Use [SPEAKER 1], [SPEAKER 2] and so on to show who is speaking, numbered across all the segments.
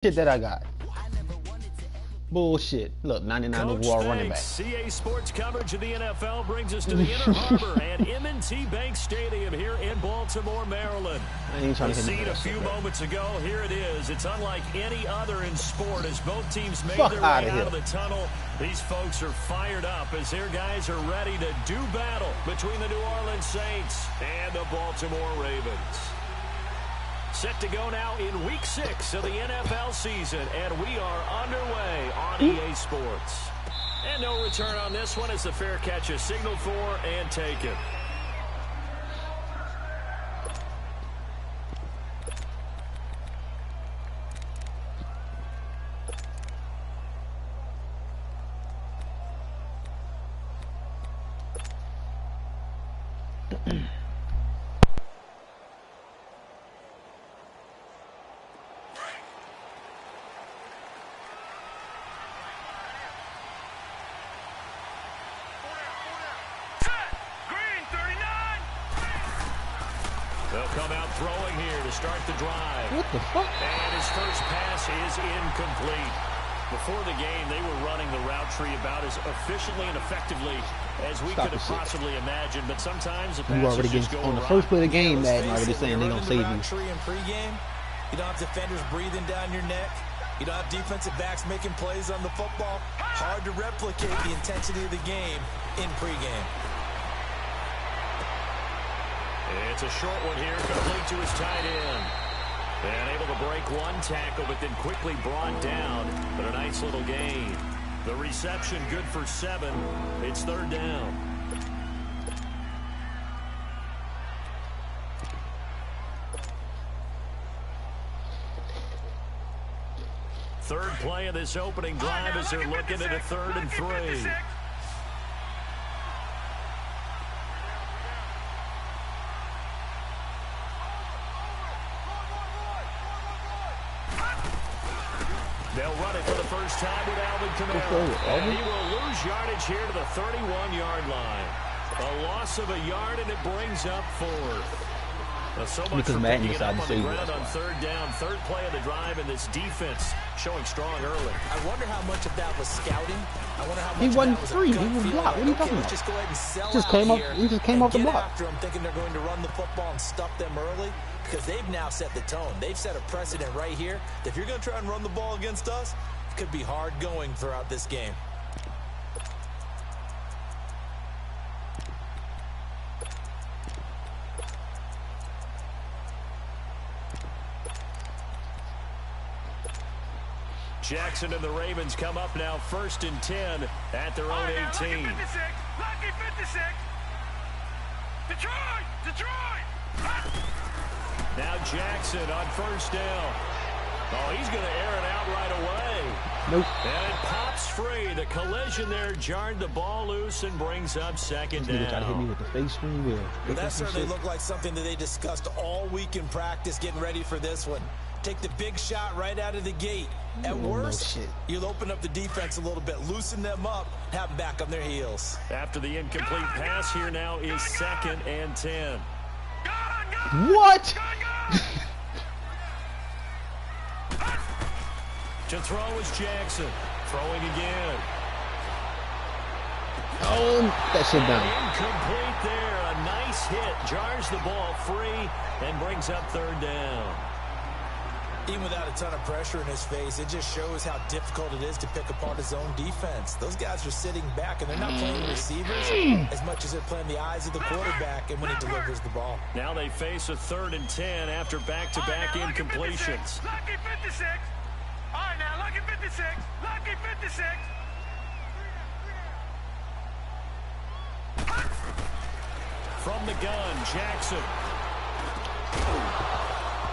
[SPEAKER 1] shit that I got. Bullshit. Look, 99 overall running back.
[SPEAKER 2] CA Sports coverage of the NFL brings us to the Inner Harbor at M&T Bank Stadium here in Baltimore, Maryland.
[SPEAKER 1] The
[SPEAKER 2] scene a few moments ago, here it is. It's unlike any other in sport as both teams made their way out of the tunnel. These folks are fired up as their guys are ready to do battle between the New Orleans Saints and the Baltimore Ravens. Set to go now in Week 6 of the NFL season, and we are underway on EA Sports. And no return on this one as the fair catch is signaled for and taken. They'll come out throwing here to start the drive.
[SPEAKER 1] What the fuck?
[SPEAKER 2] And his first pass is incomplete. Before the game, they were running the route tree about as efficiently and effectively as we could have possibly imagined. But sometimes the passes just go
[SPEAKER 1] on the first play of the game, Madden already saying they're going to save you.
[SPEAKER 3] Tree in pregame. You don't have defenders breathing down your neck. You don't have defensive backs making plays on the football. Hard to replicate the intensity of the game in pregame.
[SPEAKER 2] It's a short one here, complete to his tight end. And able to break one tackle, but then quickly brought down. But a nice little gain. The reception good for 7. It's third down. Third play of this opening drive as they're looking at a 3rd and 3. They'll run it for the first time with Alvin Kamara. And he will lose yardage here to the 31-yard line. A loss of a yard, and it brings up 4th. So much for picking it up on the ground on 3rd down. 3rd play of the drive, and this defense showing strong early.
[SPEAKER 3] I wonder how much of that was scouting. I wonder how much
[SPEAKER 1] he wasn't free. He was blocked. What are you talking about?
[SPEAKER 3] Just go ahead and sell
[SPEAKER 1] he just came off the block.
[SPEAKER 3] After them, thinking they're going to run the football and stuff them early, because they've now set the tone. They've set a precedent right here. If you're going to try and run the ball against us, it could be hard going throughout this game.
[SPEAKER 2] Jackson and the Ravens come up now 1st and 10 at their own 18.
[SPEAKER 4] Lucky 56. Detroit!
[SPEAKER 2] Now Jackson on 1st down. Oh, he's going to air it out right away.
[SPEAKER 1] Nope.
[SPEAKER 2] And it pops free. The collision there jarred the ball loose and brings up 2nd down.
[SPEAKER 1] Try to hit me with the face screen wheel.
[SPEAKER 3] Well, that certainly looked like something that they discussed all week in practice, getting ready for this one. Take the big shot right out of the gate. At worst, you'll open up the defense a little bit, loosen them up, have them back on their heels.
[SPEAKER 2] After the incomplete pass, here now is 2nd and 10.
[SPEAKER 1] What?
[SPEAKER 2] To throw is Jackson. Throwing again.
[SPEAKER 1] Oh, that shit down.
[SPEAKER 2] Incomplete there. A nice hit. Jars the ball free and brings up 3rd down.
[SPEAKER 3] Even without a ton of pressure in his face, it just shows how difficult it is to pick apart his own defense. Those guys are sitting back, and they're not playing receivers as much as they're playing the eyes of the quarterback and when he delivers the ball.
[SPEAKER 2] Now they face a 3rd and 10 after back-to-back incompletions.
[SPEAKER 4] Lucky 56. All right, now, lucky 56. Lucky 56.
[SPEAKER 2] From the gun, Jackson.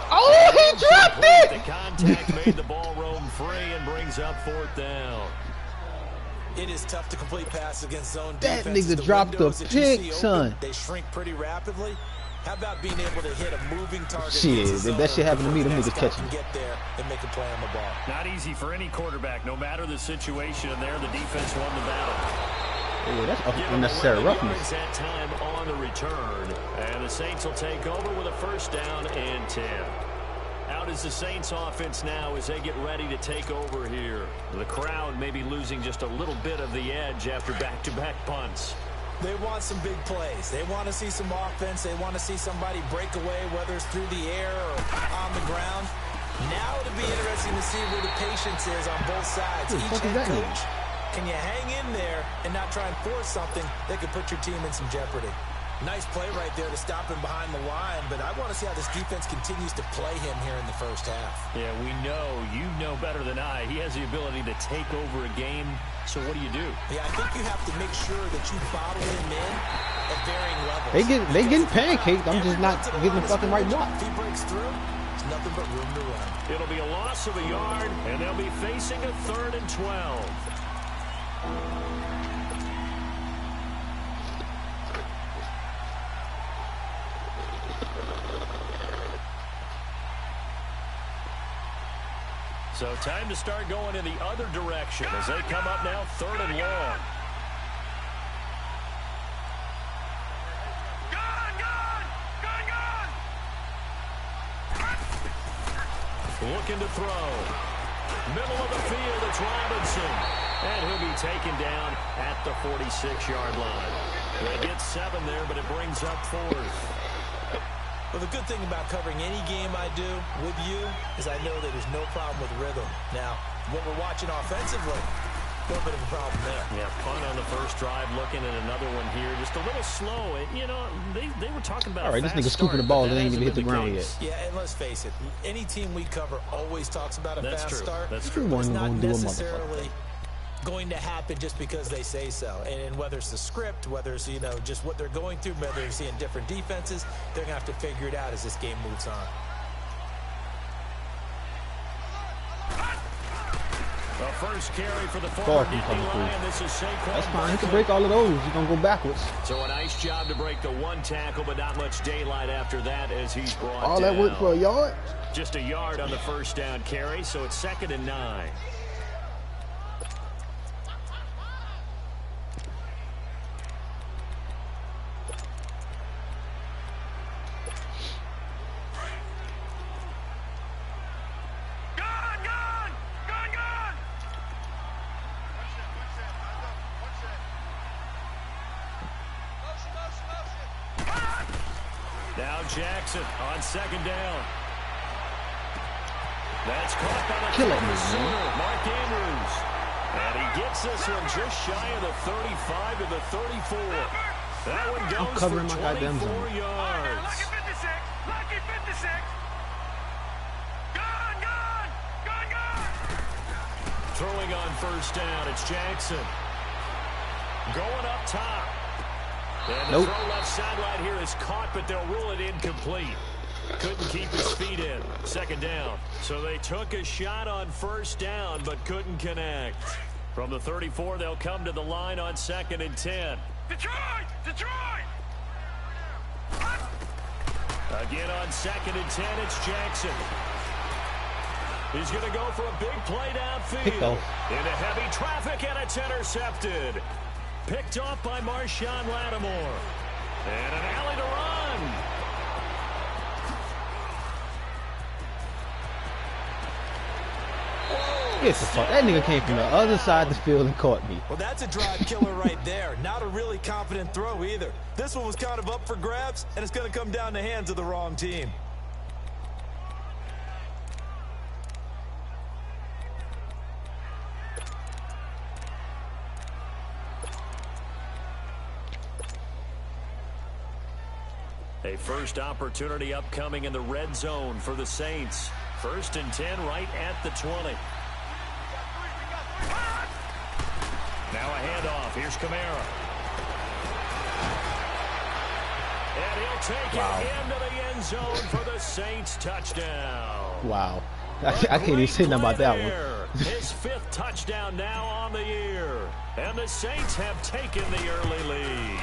[SPEAKER 1] Oh, he dropped it!
[SPEAKER 2] The contact made the ball roam free and brings up 4th down.
[SPEAKER 3] It is tough to complete passes against zone
[SPEAKER 1] that
[SPEAKER 3] defense.
[SPEAKER 1] Nigga dropped the pick, son.
[SPEAKER 3] They shrink pretty rapidly. How about being able to hit a moving target?
[SPEAKER 1] Shit, if that shit happened to me, them niggas catch me.
[SPEAKER 3] Get there and make a play on the ball.
[SPEAKER 2] Not easy for any quarterback, no matter the situation. And there, the defense won the battle.
[SPEAKER 1] Yeah, that's unnecessary roughness.
[SPEAKER 2] That time on the return, and the Saints will take over with a 1st down and 10. Out crowd is the Saints offense now as they get ready to take over here. The crowd may be losing just a little bit of the edge after back-to-back punts.
[SPEAKER 3] They want some big plays. They want to see some offense. They want to see somebody break away, whether it's through the air or on the ground. Now it'll be interesting to see where the patience is on both sides. Each head coach, can you hang in there and not try and force something that could put your team in some jeopardy? Nice play right there to stop him behind the line, but I want to see how this defense continues to play him here in the first half.
[SPEAKER 2] Yeah, we know. You know better than I. He has the ability to take over a game, so what do you do?
[SPEAKER 3] Yeah, I think you have to make sure that you bottle him in at varying levels.
[SPEAKER 1] They getting pancaked. I'm just not getting the fucking right block.
[SPEAKER 3] If he breaks through, there's nothing but room to run.
[SPEAKER 2] It'll be a loss of a yard, and they'll be facing a 3rd and 12. So time to start going in the other direction as they come up now 3rd and long. Looking to throw. Middle of the field, it's Robinson. And he'll be taken down at the 46-yard line. They get 7 there, but it brings up 4th.
[SPEAKER 3] Well, the good thing about covering any game I do with you is I know that there's no problem with rhythm. Now, what we're watching offensively, a little bit of a problem there.
[SPEAKER 2] Yeah, punt on the first drive, looking at another one here. Just a little slow. You know, they were talking about
[SPEAKER 1] all right, this nigga scooping the ball and ain't even hit the ground yet.
[SPEAKER 3] Yeah, and let's face it, any team we cover always talks about a fast start.
[SPEAKER 2] That's true.
[SPEAKER 3] It's not necessarily going to happen just because they say so. And whether it's the script, whether it's, you know, just what they're going through, whether they're seeing different defenses, they're going to have to figure it out as this game moves on.
[SPEAKER 2] The first carry for the former Nittany Lion. This is Saquon.
[SPEAKER 1] That's fine. He can break all of those. He's going to go backwards.
[SPEAKER 2] So a nice job to break the 1 tackle, but not much daylight after that as he's brought
[SPEAKER 1] all
[SPEAKER 2] down.
[SPEAKER 1] that work for a yard?
[SPEAKER 2] Just a yard on the first down carry, so it's 2nd and 9. Now Jackson on 2nd down. That's caught by the receiver, Mark Andrews. And he gets this one just shy of the 35 to the 34. That one goes for 24 yards.
[SPEAKER 4] Lucky 56. Lucky 56. Gone.
[SPEAKER 2] Throwing on first down, it's Jackson. Going up top. And the throw left sideline here is caught, but they'll rule it incomplete. Couldn't keep his feet in. 2nd down. So they took a shot on first down, but couldn't connect. From the 34, they'll come to the line on 2nd and 10.
[SPEAKER 4] Detroit!
[SPEAKER 2] Again on 2nd and 10, it's Jackson. He's going to go for a big play downfield. Into heavy traffic, and it's intercepted. Picked off by Marshawn Lattimore. And an alley to run.
[SPEAKER 1] Get the fuck. That nigga came from the other side of the field and caught me.
[SPEAKER 3] Well, that's a drive killer right there. Not a really confident throw either. This one was kind of up for grabs, and it's going to come down the hands of the wrong team.
[SPEAKER 2] A first opportunity upcoming in the red zone for the Saints. 1st and 10 right at the 20. Now a handoff. Here's Kamara. And he'll take it into the end zone for the Saints touchdown.
[SPEAKER 1] Wow. I can't even say nothing about that one.
[SPEAKER 2] His 5th touchdown now on the year. And the Saints have taken the early lead.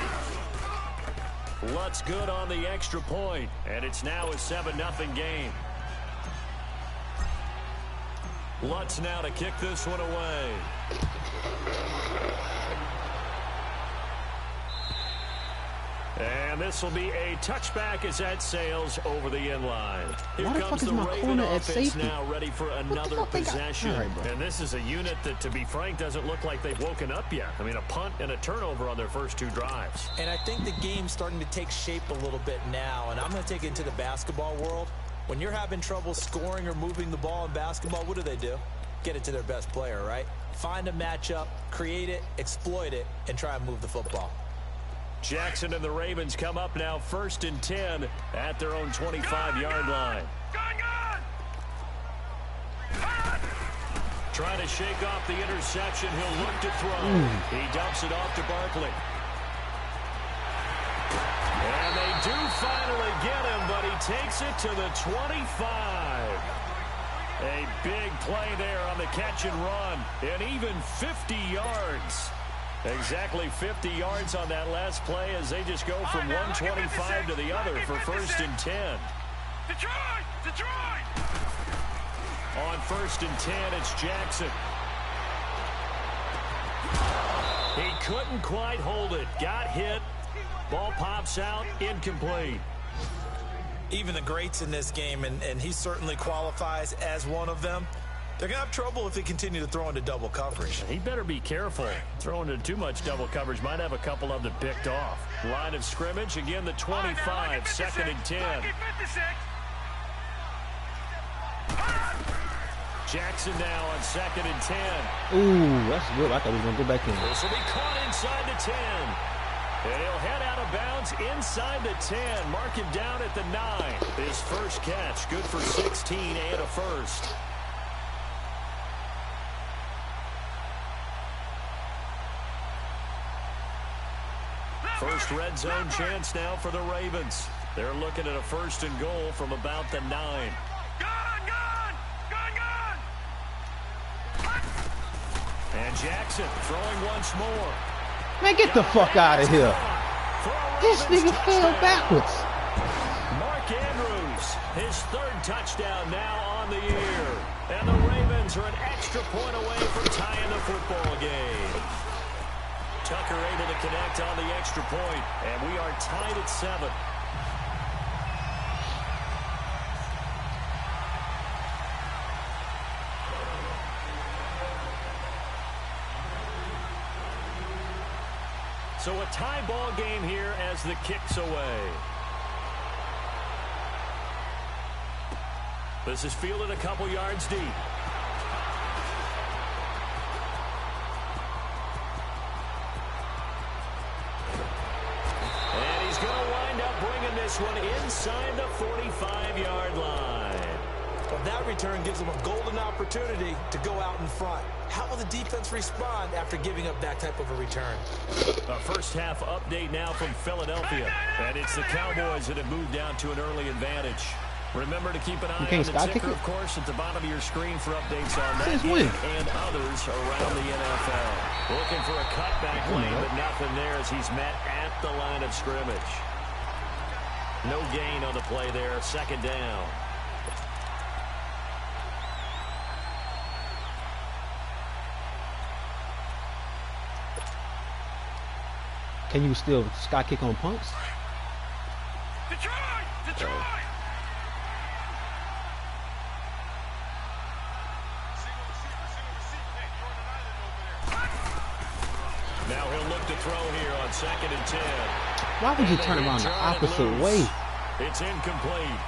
[SPEAKER 2] Lutz good on the extra point, and it's now a 7-0 game. Lutz now to kick this one away. And this will be a touchback as that sails over the end line. Here comes the Raven offense now ready for another possession. Right, and this is a unit that, to be frank, doesn't look like they've woken up yet. I mean, a punt and a turnover on their first 2 drives.
[SPEAKER 3] And I think the game's starting to take shape a little bit now. And I'm going to take it into the basketball world. When you're having trouble scoring or moving the ball in basketball, what do? Get it to their best player, right? Find a matchup, create it, exploit it, and try and move the football.
[SPEAKER 2] Jackson and the Ravens come up now 1st and 10 at their own 25-yard line. Trying to shake off the interception. He'll look to throw. He dumps it off to Barkley. And they do finally get him, but he takes it to the 25. A big play there on the catch and run, and even 50 yards. Exactly 50 yards on that last play as they just go from 125 to the other for 1st and 10.
[SPEAKER 4] Detroit!
[SPEAKER 2] On 1st and 10, it's Jackson. He couldn't quite hold it. Got hit. Ball pops out. Incomplete.
[SPEAKER 3] Even the greats in this game, and he certainly qualifies as one of them, they're going to have trouble if they continue to throw into double coverage.
[SPEAKER 2] He better be careful. Throwing into too much double coverage might have a couple of them picked off. Line of scrimmage, again the 25, 2nd and 10. Jackson now on 2nd and 10.
[SPEAKER 1] Ooh, that's good. I thought he was going to go back in.
[SPEAKER 2] This will be caught inside the 10. And he'll head out of bounds inside the 10. Mark him down at the 9. His first catch, good for 16 and a first. First red zone chance now for the Ravens. They're looking at a 1st and goal from about the 9. And Jackson throwing once more.
[SPEAKER 1] Man, get the fuck out of here. This nigga fell backwards.
[SPEAKER 2] Mark Andrews, his 3rd touchdown now on the year. And the Ravens are an extra point away from tying the football game. Tucker able to connect on the extra point, and we are tied at 7. So a tie ball game here as the kick's away. This is fielded a couple yards deep. And he's going to wind up bringing this one inside the 45-yard line.
[SPEAKER 3] Well, that return gives them a golden opportunity to go out in front. How will the defense respond after giving up that type of a return?
[SPEAKER 2] A first half update now from Philadelphia. And it's the Cowboys that have moved down to an early advantage. Remember to keep an eye on the ticker, of course, at the bottom of your screen for updates on that game and others around the NFL. Looking for a cutback lane, but nothing there as he's met at the line of scrimmage. No gain on the play there. 2nd down.
[SPEAKER 1] Can you still sky kick on punts?
[SPEAKER 4] Detroit!
[SPEAKER 2] Now he'll look to throw here on 2nd and 10.
[SPEAKER 1] Why would you turn around the opposite way?
[SPEAKER 2] It's incomplete.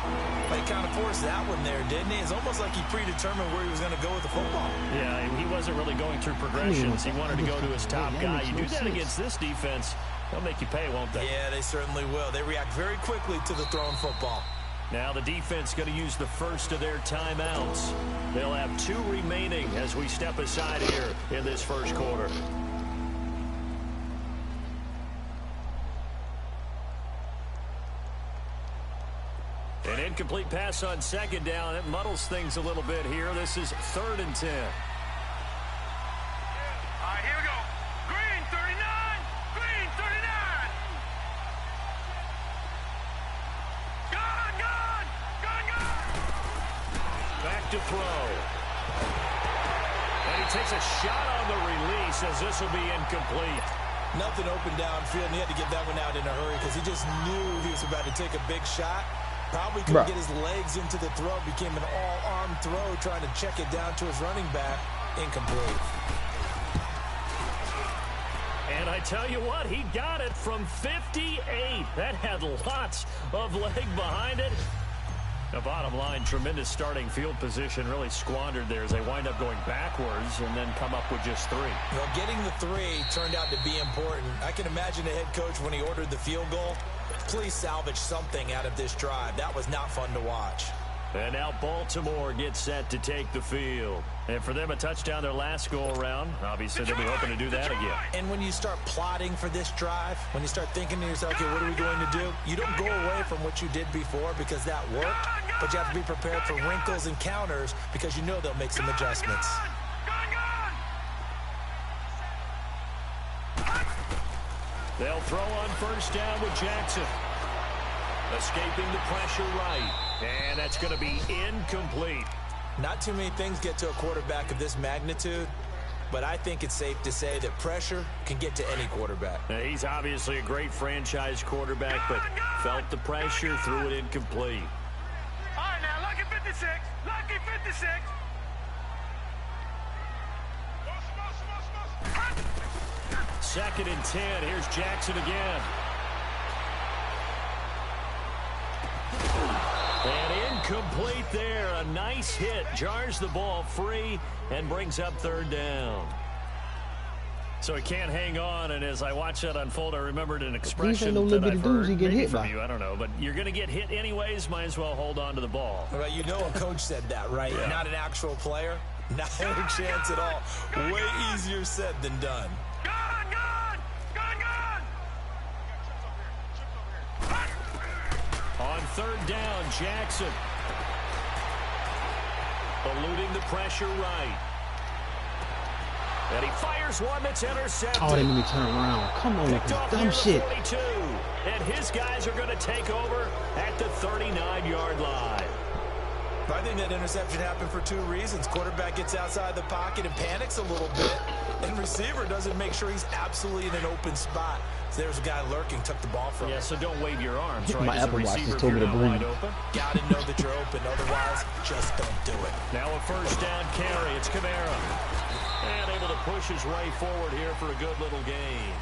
[SPEAKER 3] Well, he kind of forced that one there, didn't he? It's almost like he predetermined where he was going to go with the football.
[SPEAKER 2] Yeah, he wasn't really going through progressions. He wanted to go to his top guy. You do that against this defense, they'll make you pay, won't they?
[SPEAKER 3] Yeah, they certainly will. They react very quickly to the thrown football.
[SPEAKER 2] Now the defense going to use the first of their timeouts. They'll have 2 remaining as we step aside here in this first quarter. An incomplete pass on 2nd down. It muddles things a little bit here. This is 3rd and 10.
[SPEAKER 4] All right, here we go. Green, 39. Green, 39. Gone.
[SPEAKER 2] Back to throw. And he takes a shot on the release as this will be incomplete.
[SPEAKER 3] Nothing open downfield, and he had to get that one out in a hurry because he just knew he was about to take a big shot. Probably couldn't get his legs into the throw. Became an all-arm throw, trying to check it down to his running back. Incomplete.
[SPEAKER 2] And I tell you what, he got it from 58. That had lots of leg behind it. The bottom line, tremendous starting field position, really squandered there as they wind up going backwards and then come up with just 3.
[SPEAKER 3] Well, getting the 3 turned out to be important. I can imagine the head coach when he ordered the field goal. Please salvage something out of this drive. That was not fun to watch.
[SPEAKER 2] And now Baltimore gets set to take the field. And for them, a touchdown their last go-around. Obviously, they'll be hoping to do that again.
[SPEAKER 3] And when you start plotting for this drive, when you start thinking to yourself, okay, what are we going to do? You don't go away from what you did before because that worked, but you have to be prepared for wrinkles and counters because you know they'll make some adjustments.
[SPEAKER 2] They'll throw on first down with Jackson. Escaping the pressure right. And that's going to be incomplete.
[SPEAKER 3] Not too many things get to a quarterback of this magnitude, but I think it's safe to say that pressure can get to any quarterback.
[SPEAKER 2] Now, he's obviously a great franchise quarterback, but felt the pressure, threw it incomplete.
[SPEAKER 4] All right, now, lucky 56. Lucky 56.
[SPEAKER 2] Second and 10. Here's Jackson again. And incomplete there. A nice hit. Jars the ball free and brings up third down. So he can't hang on, and as I watch that unfold, I remembered an expression that I've heard maybe from you. I don't know, but you're going to get hit anyways. Might as well hold on to the ball.
[SPEAKER 3] Well, you know a coach said that, right?
[SPEAKER 2] Yeah.
[SPEAKER 3] Not an actual player. Not a chance at all. Way easier said than done.
[SPEAKER 2] On third down, Jackson. Eluding the pressure right. And he fires one that's intercepted.
[SPEAKER 1] Oh, they made me turn around. Come on with this dumb shit.
[SPEAKER 2] 42. And his guys are going to take over at the 39-yard line.
[SPEAKER 3] I think that interception happened for 2 reasons. Quarterback gets outside the pocket and panics a little bit. And receiver doesn't make sure he's absolutely in an open spot. So there's a guy lurking, took the ball from him.
[SPEAKER 2] Yeah, so don't wave your arms, right?
[SPEAKER 1] My Apple Watch just told me to breathe.
[SPEAKER 3] Got to know that you're open. Otherwise, just don't do it.
[SPEAKER 2] Now a first down carry. It's Kamara. And able to push his way forward here for a good little gain.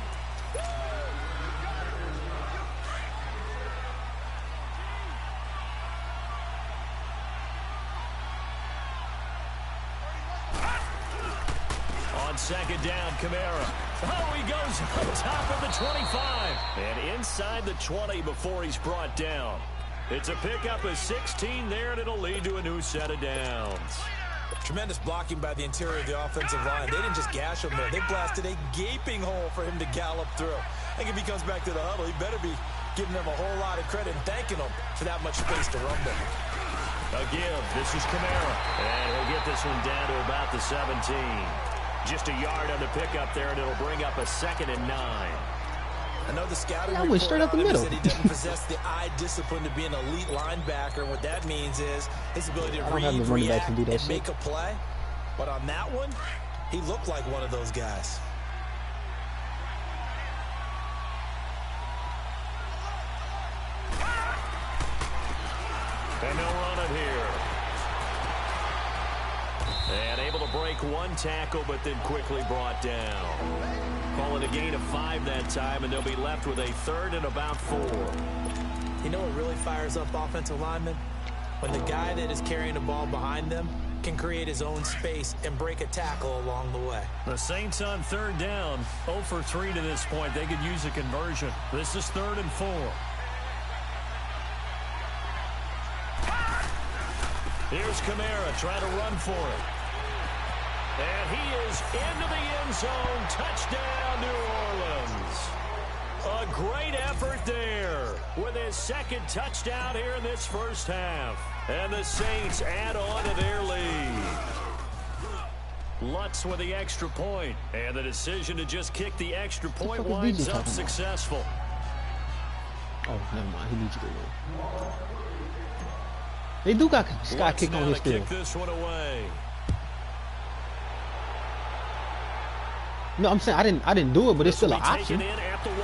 [SPEAKER 2] Second down, Kamara. Oh, he goes on top of the 25. And inside the 20 before he's brought down. It's a pickup of 16 there, and it'll lead to a new set of downs.
[SPEAKER 3] Tremendous blocking by the interior of the offensive line. They didn't just gash him there. They blasted a gaping hole for him to gallop through. I think if he comes back to the huddle, he better be giving them a whole lot of credit and thanking them for that much space to rumble.
[SPEAKER 2] A give. This is Kamara. And he'll get this one down to about the 17. Just a yard on the pickup there, and it'll bring up a 2nd and 9.
[SPEAKER 3] I know the scouting
[SPEAKER 1] went straight up the middle.
[SPEAKER 3] Said he doesn't possess the eye discipline to be an elite linebacker. What that means is his ability to read, react, and make a play. But on that one, he looked like one of those guys.
[SPEAKER 2] And they'll run it here. And able to break one tackle, but then quickly brought down. Call it a gain of 5 that time, and they'll be left with a 3rd and about 4.
[SPEAKER 3] You know what really fires up offensive linemen? When the guy that is carrying the ball behind them can create his own space and break a tackle along the way.
[SPEAKER 2] The Saints on 3rd down, 0 for 3 to this point. They could use a conversion. This is 3rd and 4. Here's Kamara trying to run for it. And he is into the end zone. Touchdown, New Orleans. A great effort there with his 2nd touchdown here in this first half. And the Saints add on to their lead. Lutz with the extra point. And the decision to just kick the extra point winds up successful.
[SPEAKER 1] Oh, never mind. He needs you to win. They do got Scott kick on his field.
[SPEAKER 2] Kick this one away.
[SPEAKER 1] No, I'm saying I didn't do it, but it's still an option.
[SPEAKER 2] In at the 1.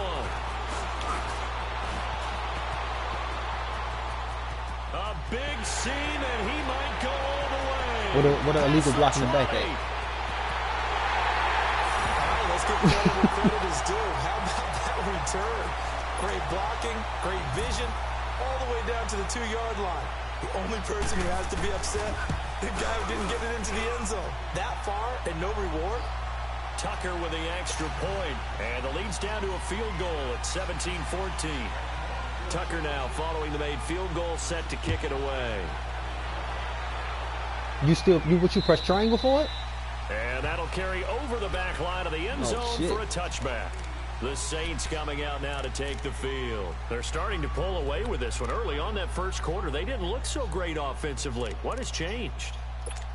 [SPEAKER 2] A big seam, and he might go all the way.
[SPEAKER 1] What a illegal block in the back at?
[SPEAKER 3] All right, let's give credit where credit is due. How about that return? Great blocking, great vision, all the way down to the 2-yard line. The only person who has to be upset, the guy who didn't get it into the end zone. That far and no reward.
[SPEAKER 2] Tucker with the extra point, and the lead's down to a field goal at 17-14. Tucker now following the made field goal, set to kick it away.
[SPEAKER 1] Would you press triangle for it?
[SPEAKER 2] And that'll carry over the back line of the end zone for a touchback. The Saints coming out now to take the field. They're starting to pull away with this one. Early on that first quarter, they didn't look so great offensively. What has changed?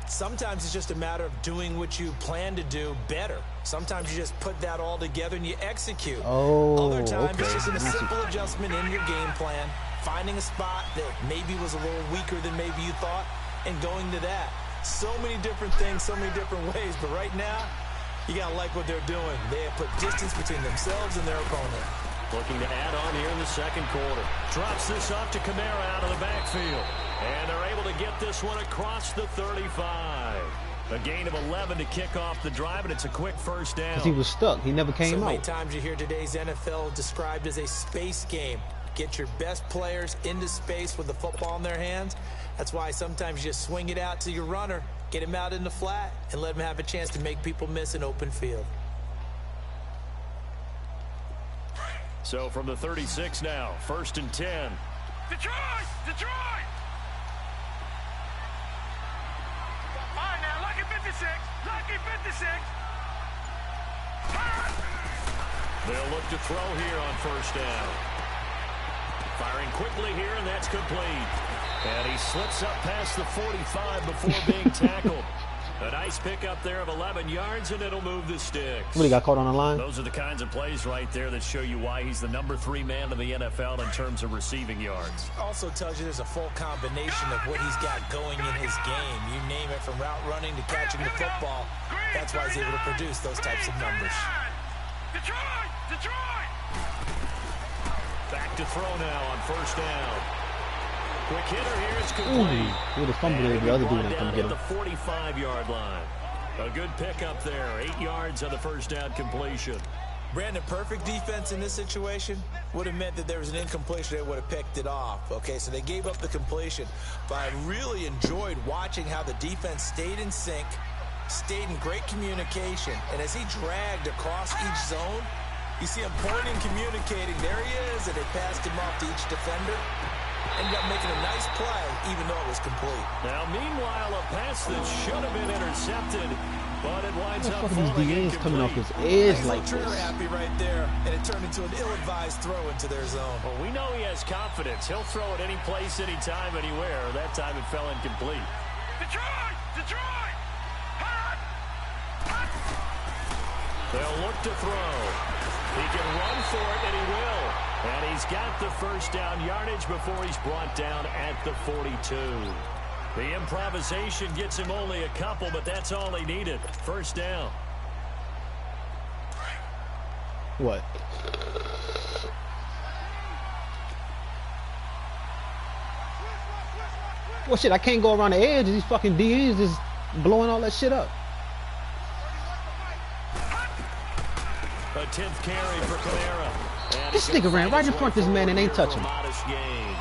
[SPEAKER 3] Sometimes it's just a matter of doing what you plan to do better. Sometimes you just put that all together and you execute. Other times it's just a simple adjustment in your game plan, finding a spot that maybe was a little weaker than maybe you thought, and going to that. So many different things, so many different ways, but right now, you got to like what they're doing. They have put distance between themselves and their opponent.
[SPEAKER 2] Looking to add on here in the second quarter. Drops this off to Kamara out of the backfield. And they're able to get this one across the 35. A gain of 11 to kick off the drive, and it's a quick first down.
[SPEAKER 1] Because he was stuck. He never came out.
[SPEAKER 3] So many times you hear today's NFL described as a space game. Get your best players into space with the football in their hands. That's why sometimes you just swing it out to your runner, get him out in the flat, and let him have a chance to make people miss an open field.
[SPEAKER 2] So from the 36 now, 1st and 10.
[SPEAKER 4] Detroit! Detroit! All right, now, lucky 56. Lucky 56.
[SPEAKER 2] They'll look to throw here on 1st down. Firing quickly here, and that's complete. And he slips up past the 45 before being tackled. A nice pickup there of 11 yards, and it'll move the sticks.
[SPEAKER 1] What, he got caught on the line?
[SPEAKER 2] Those are the kinds of plays right there that show you why he's the number 3 man in the NFL in terms of receiving yards.
[SPEAKER 3] Also tells you there's a full combination of what he's got going in his game. You name it, from route running to catching the football. That's why he's able to produce those types of numbers.
[SPEAKER 4] Detroit! Detroit!
[SPEAKER 2] Back to throw now on 1st down. Quick hitter here, it's complete.
[SPEAKER 1] He would have fumbled it if the other dude didn't come get him.
[SPEAKER 2] The 45-yard line. A good pickup there. 8 yards on the 1st down completion.
[SPEAKER 3] Brandon, perfect defense in this situation would have meant that there was an incompletion. They would have picked it off. Okay, so they gave up the completion. But I really enjoyed watching how the defense stayed in sync, stayed in great communication. And as he dragged across each zone, you see him pointing, communicating. There he is, and they passed him off to each defender. Ended up making a nice play, even though it was complete.
[SPEAKER 2] Now, meanwhile, a pass that should have been intercepted, but it winds up
[SPEAKER 1] these
[SPEAKER 2] falling
[SPEAKER 1] DNs coming off
[SPEAKER 2] incomplete.
[SPEAKER 1] his edge like
[SPEAKER 3] Trigger
[SPEAKER 1] this.
[SPEAKER 3] happy right there, and it turned into an ill-advised throw into their zone.
[SPEAKER 2] Well, we know he has confidence. He'll throw it any place, anytime, anywhere. That time it fell incomplete.
[SPEAKER 4] Detroit! Detroit!
[SPEAKER 2] They'll look to throw. He can run for it, and he will. And he's got the 1st down yardage before he's brought down at the 42. The improvisation gets him only a couple, but that's all he needed. 1st down.
[SPEAKER 1] What? Well, shit, I can't go around the edge. These fucking DNs just blowing all that shit up.
[SPEAKER 2] A 10th carry for Kamara.
[SPEAKER 1] This nigga ran right in front of this man and ain't touch him.
[SPEAKER 2] Modest gain.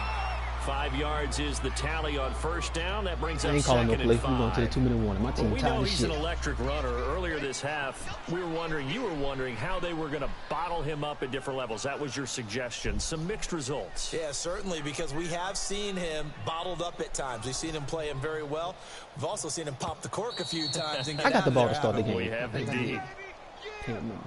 [SPEAKER 2] 5 yards is the tally on 1st down. That brings up
[SPEAKER 1] I ain't calling no
[SPEAKER 2] 2nd
[SPEAKER 1] play.
[SPEAKER 2] and 5.
[SPEAKER 1] We're going to the 2-minute warning. My team
[SPEAKER 2] We
[SPEAKER 1] tired
[SPEAKER 2] know
[SPEAKER 1] as
[SPEAKER 2] he's
[SPEAKER 1] shit.
[SPEAKER 2] an electric runner. Earlier this half, you were wondering how they were going to bottle him up at different levels. That was your suggestion. Some mixed results.
[SPEAKER 3] Yeah, certainly, because we have seen him bottled up at times. We've seen him play him very well. We've also seen him pop the cork a few times. And
[SPEAKER 1] I got the ball to start the game.
[SPEAKER 2] We have indeed.
[SPEAKER 1] Can't remember.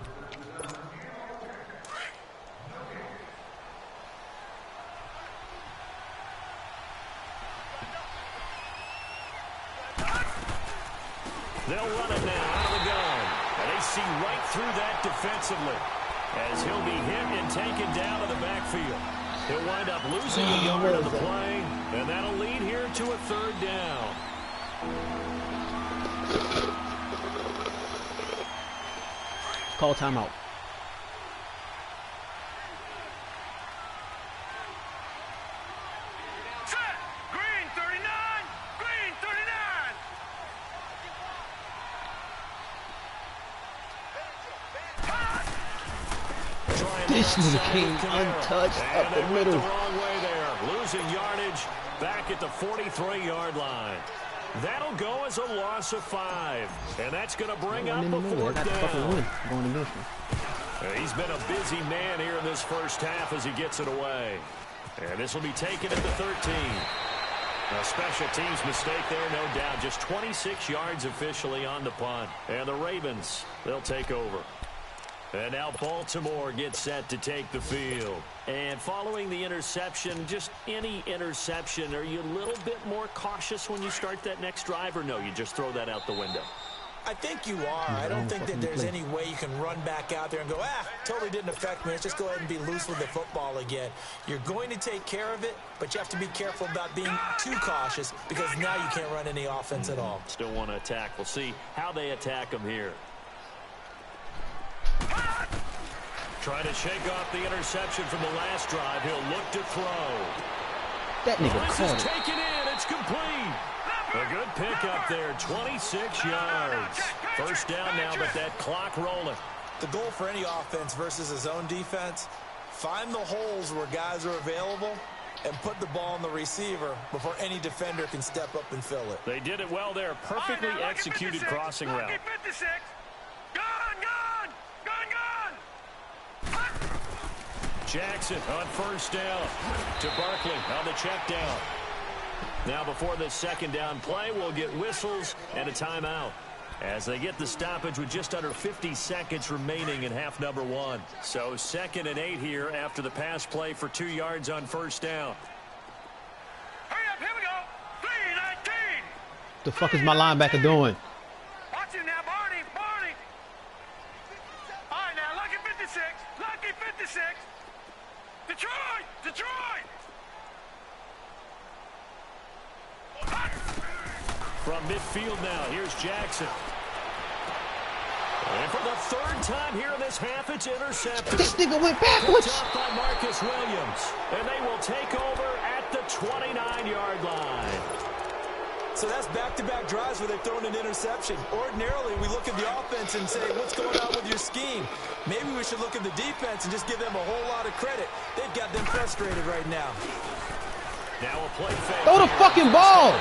[SPEAKER 2] They'll run it now out of the gun. And they see right through that defensively as he'll be hit and taken down to the backfield. He'll wind up losing a yard on the play, and that'll lead here to a 3rd down.
[SPEAKER 1] call timeout.
[SPEAKER 4] Set. Green 39. Green 39.
[SPEAKER 1] This nigga came untouched up the middle.
[SPEAKER 2] The wrong way there, losing yardage back at the 43-yard line. That'll go as a loss of 5, and that's going to bring up a 4th down.
[SPEAKER 1] Going against me.
[SPEAKER 2] He's been a busy man here in this first half as he gets it away. And this will be taken at the 13. A special teams mistake there, no doubt. Just 26 yards officially on the punt. And the Ravens, they'll take over. And now Baltimore gets set to take the field. And following the interception, just any interception, are you a little bit more cautious when you start that next drive, or no, you just throw that out the window?
[SPEAKER 3] I think you are. I don't think that there's any way you can run back out there and go, totally didn't affect me. Let's just go ahead and be loose with the football again. You're going to take care of it, but you have to be careful about being too cautious because now you can't run any offense at all.
[SPEAKER 2] Still want to attack. We'll see how they attack them here. Trying to shake off the interception from the last drive. He'll look to throw.
[SPEAKER 1] That nigga
[SPEAKER 2] This
[SPEAKER 1] caught
[SPEAKER 2] is
[SPEAKER 1] it.
[SPEAKER 2] taken in. It's complete. A good pickup there. 26 yards. First down now, but that clock rolling.
[SPEAKER 3] The goal for any offense versus a zone defense, find the holes where guys are available and put the ball on the receiver before any defender can step up and fill it.
[SPEAKER 2] They did it well there. Perfectly executed crossing route.
[SPEAKER 4] Lucky 56. Gone, gone. Gone, gone.
[SPEAKER 2] Jackson on first down to Barkley on the check down. Now before this second down play, we'll get whistles and a timeout as they get the stoppage with just under 50 seconds remaining in half number 1. So 2nd and 8 here after the pass play for 2 yards on first down.
[SPEAKER 4] Hurry up, here we go. 3:19.
[SPEAKER 1] The fuck is my linebacker doing?
[SPEAKER 4] Watch him now, Barney. Barney. All right, now, lucky 56. Lucky 56. Detroit. Detroit.
[SPEAKER 2] From midfield now, here's Jackson. And for the 3rd time here in this half, it's intercepted.
[SPEAKER 1] This nigga went backwards.
[SPEAKER 2] Picked up by Marcus Williams. And they will take over at the 29-yard line.
[SPEAKER 3] So that's back-to-back drives where they've thrown an interception. Ordinarily, we look at the offense and say, what's going on with your scheme? Maybe we should look at the defense and just give them a whole lot of credit. They've got them frustrated right now.
[SPEAKER 2] Now a play fake.
[SPEAKER 1] Throw the fucking ball.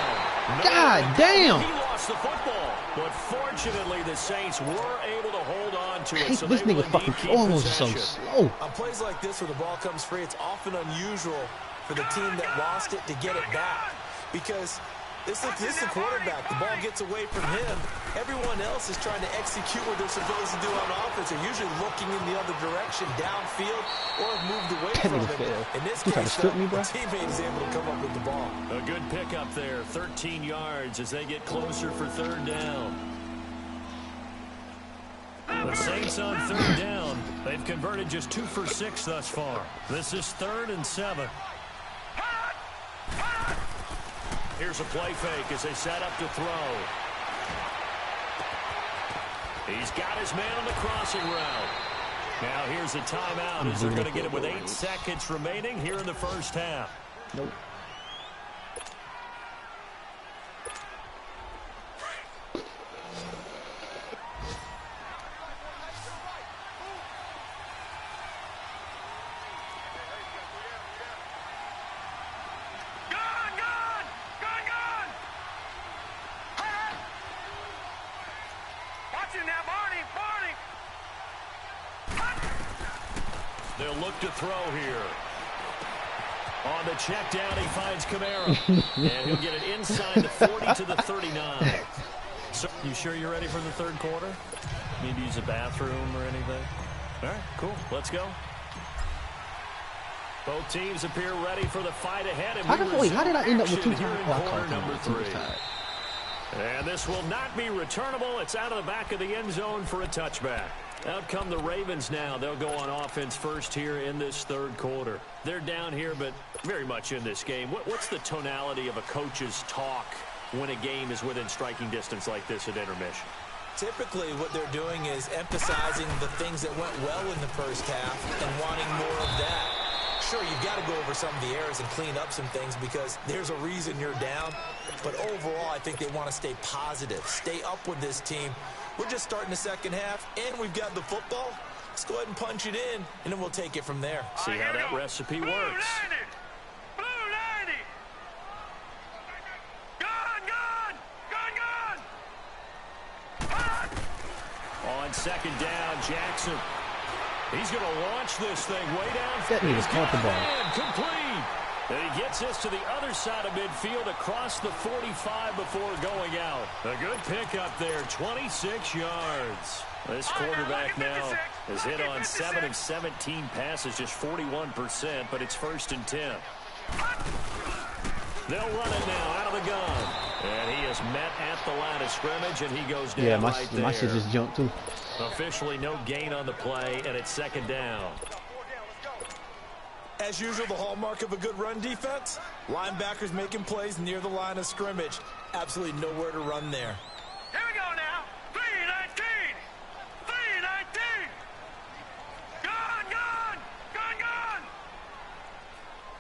[SPEAKER 1] God damn.
[SPEAKER 2] He lost the football. But fortunately, the Saints were able to hold on to it. So
[SPEAKER 1] This
[SPEAKER 2] they will
[SPEAKER 1] nigga fucking
[SPEAKER 2] keep
[SPEAKER 1] throwing was so
[SPEAKER 2] possession.
[SPEAKER 1] slow.
[SPEAKER 3] On plays like this where the ball comes free, it's often unusual for the team that lost it to get it back. Because this is the quarterback. The ball gets away from him. Everyone else is trying to execute what they're supposed to do on offense. They're usually looking in the other direction, downfield, or have moved away
[SPEAKER 1] That
[SPEAKER 3] from
[SPEAKER 1] nigga
[SPEAKER 3] it.
[SPEAKER 1] failed.
[SPEAKER 3] In this
[SPEAKER 1] You trying to
[SPEAKER 3] case,
[SPEAKER 1] strip me, bro?
[SPEAKER 3] the teammate is able to come up with the ball.
[SPEAKER 2] A good pickup there. 13 yards as they get closer for 3rd down. The Saints on 3rd down. They've converted just 2 for 6 thus far. This is 3rd and 7. Here's a play fake as they set up to throw. He's got his man on the crossing route. Now here's a timeout as they're going to get it with 8 seconds remaining here in the first half.
[SPEAKER 1] Nope.
[SPEAKER 4] Gone, gone. Gone, gone. Watch him now, Barney. Barney.
[SPEAKER 2] They'll look to throw here. On the check down, he finds Kamara. And he'll get it inside the 40 to the 39. So, you sure you're ready for the 3rd quarter? Need to use a bathroom or anything? All right, cool. Let's go. Both teams appear ready for the fight ahead. And
[SPEAKER 1] How did I end up with 2
[SPEAKER 2] action here
[SPEAKER 1] times?
[SPEAKER 2] in
[SPEAKER 1] Oh, I
[SPEAKER 2] quarter
[SPEAKER 1] caught
[SPEAKER 2] number
[SPEAKER 1] it.
[SPEAKER 2] 3. And this will not be returnable. It's out of the back of the end zone for a touchback. Out come the Ravens now. They'll go on offense first here in this 3rd quarter. They're down here, but very much in this game. What's the tonality of a coach's talk when a game is within striking distance like this at intermission?
[SPEAKER 3] Typically, what they're doing is emphasizing the things that went well in the first half and wanting more of that. Sure, you've got to go over some of the errors and clean up some things because there's a reason you're down. But overall, I think they want to stay positive, stay up with this team. We're just starting the second half, and we've got the football. Let's go ahead and punch it in, and then we'll take it from there.
[SPEAKER 2] See how that recipe works.
[SPEAKER 4] Blue 90. Gone.
[SPEAKER 2] On second down, Jackson. He's going to launch this thing way down.
[SPEAKER 1] That nigga's caught the ball.
[SPEAKER 2] Complete. And he gets this to the other side of midfield across the 45 before going out. A good pickup there, 26 yards. This quarterback now has hit on 7 of 17 passes, just 41%, but it's 1st and 10. They'll run it now out of the gun. And he is met at the line of scrimmage, and he goes down right there.
[SPEAKER 1] My shit just jumped too.
[SPEAKER 2] Officially no gain on the play, and it's second down.
[SPEAKER 3] As usual, the hallmark of a good run defense, linebackers making plays near the line of scrimmage. Absolutely nowhere to run there.
[SPEAKER 4] Here we go now. 3-19. 3-19. Gone.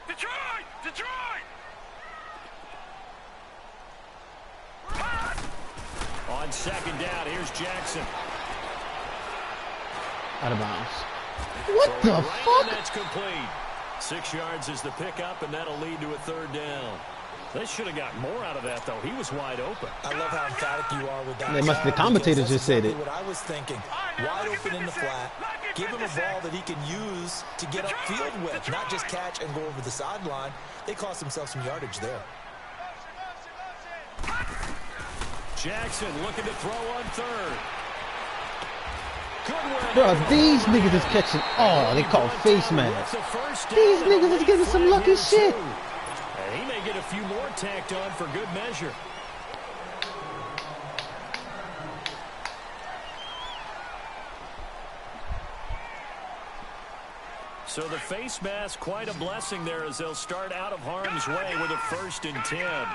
[SPEAKER 4] Detroit.
[SPEAKER 2] On second down, here's Jackson.
[SPEAKER 1] Out of bounds. What the fuck?
[SPEAKER 2] That's complete. 6 yards is the pickup, and that'll lead to a 3rd down. They should have got more out of that, though. He was wide open.
[SPEAKER 3] I love how emphatic you are with that.
[SPEAKER 1] The commentator just said it.
[SPEAKER 3] What I was thinking. Wide open in the flat. Give him a ball that he can use to get upfield with, not just catch and go over the sideline. They cost themselves some yardage there.
[SPEAKER 2] Jackson looking to throw on 3rd.
[SPEAKER 1] Bro, these niggas is catching. Oh, they call face mask. These niggas is getting some lucky shit.
[SPEAKER 2] And he may get a few more tacked on for good measure. So the face mask, quite a blessing there as they'll start out of harm's way with a 1st and 10.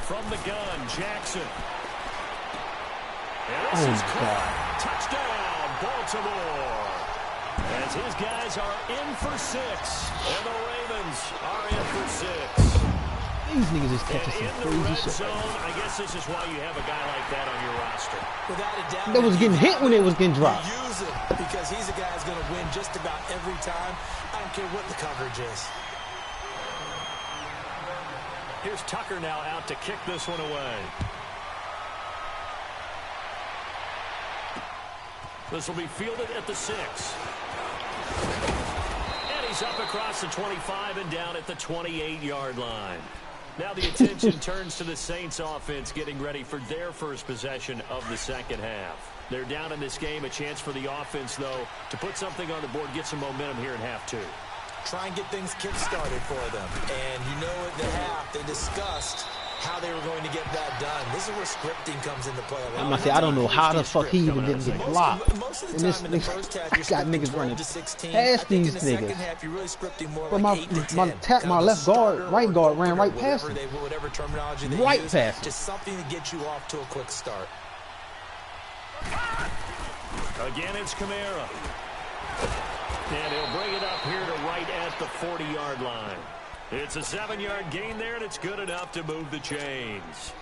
[SPEAKER 2] From the gun, Jackson. And this is caught. Touchdown, Baltimore. As his guys are in for 6. And the Ravens are in for 6.
[SPEAKER 1] These niggas is catching some crazy shit.
[SPEAKER 2] Zone, I guess this is why you have a guy like that on your roster.
[SPEAKER 3] Without a doubt.
[SPEAKER 1] That was getting hit when it was getting dropped.
[SPEAKER 3] Use it because he's a guy who's going to win just about every time. I don't care what the coverage is.
[SPEAKER 2] Here's Tucker now out to kick this one away. This will be fielded at the 6. And he's up across the 25 and down at the 28-yard line. Now the attention turns to the Saints offense getting ready for their first possession of the second half. They're down in this game. A chance for the offense, though, to put something on the board, get some momentum here in half 2.
[SPEAKER 3] Try and get things kick-started for them. And you know at the half, they discussed how they were going to get that done. This is where scripting comes into play.
[SPEAKER 1] I'm gonna say, I don't know how the fuck he even didn't get blocked.
[SPEAKER 3] Most of the time in the first half, you're
[SPEAKER 1] got niggas running
[SPEAKER 3] past
[SPEAKER 1] these niggas.
[SPEAKER 3] Second half, you're really scripting more
[SPEAKER 1] But
[SPEAKER 3] like 8 to 10.
[SPEAKER 1] my left guard, right guard ran right past him.
[SPEAKER 3] Whatever terminology they
[SPEAKER 1] Right
[SPEAKER 3] use,
[SPEAKER 1] past him.
[SPEAKER 3] just something to get you off to a quick start.
[SPEAKER 2] Again, it's Kamara. And he'll bring it up here to right at the 40-yard line. It's a 7-yard gain there, and it's good enough to move the chains.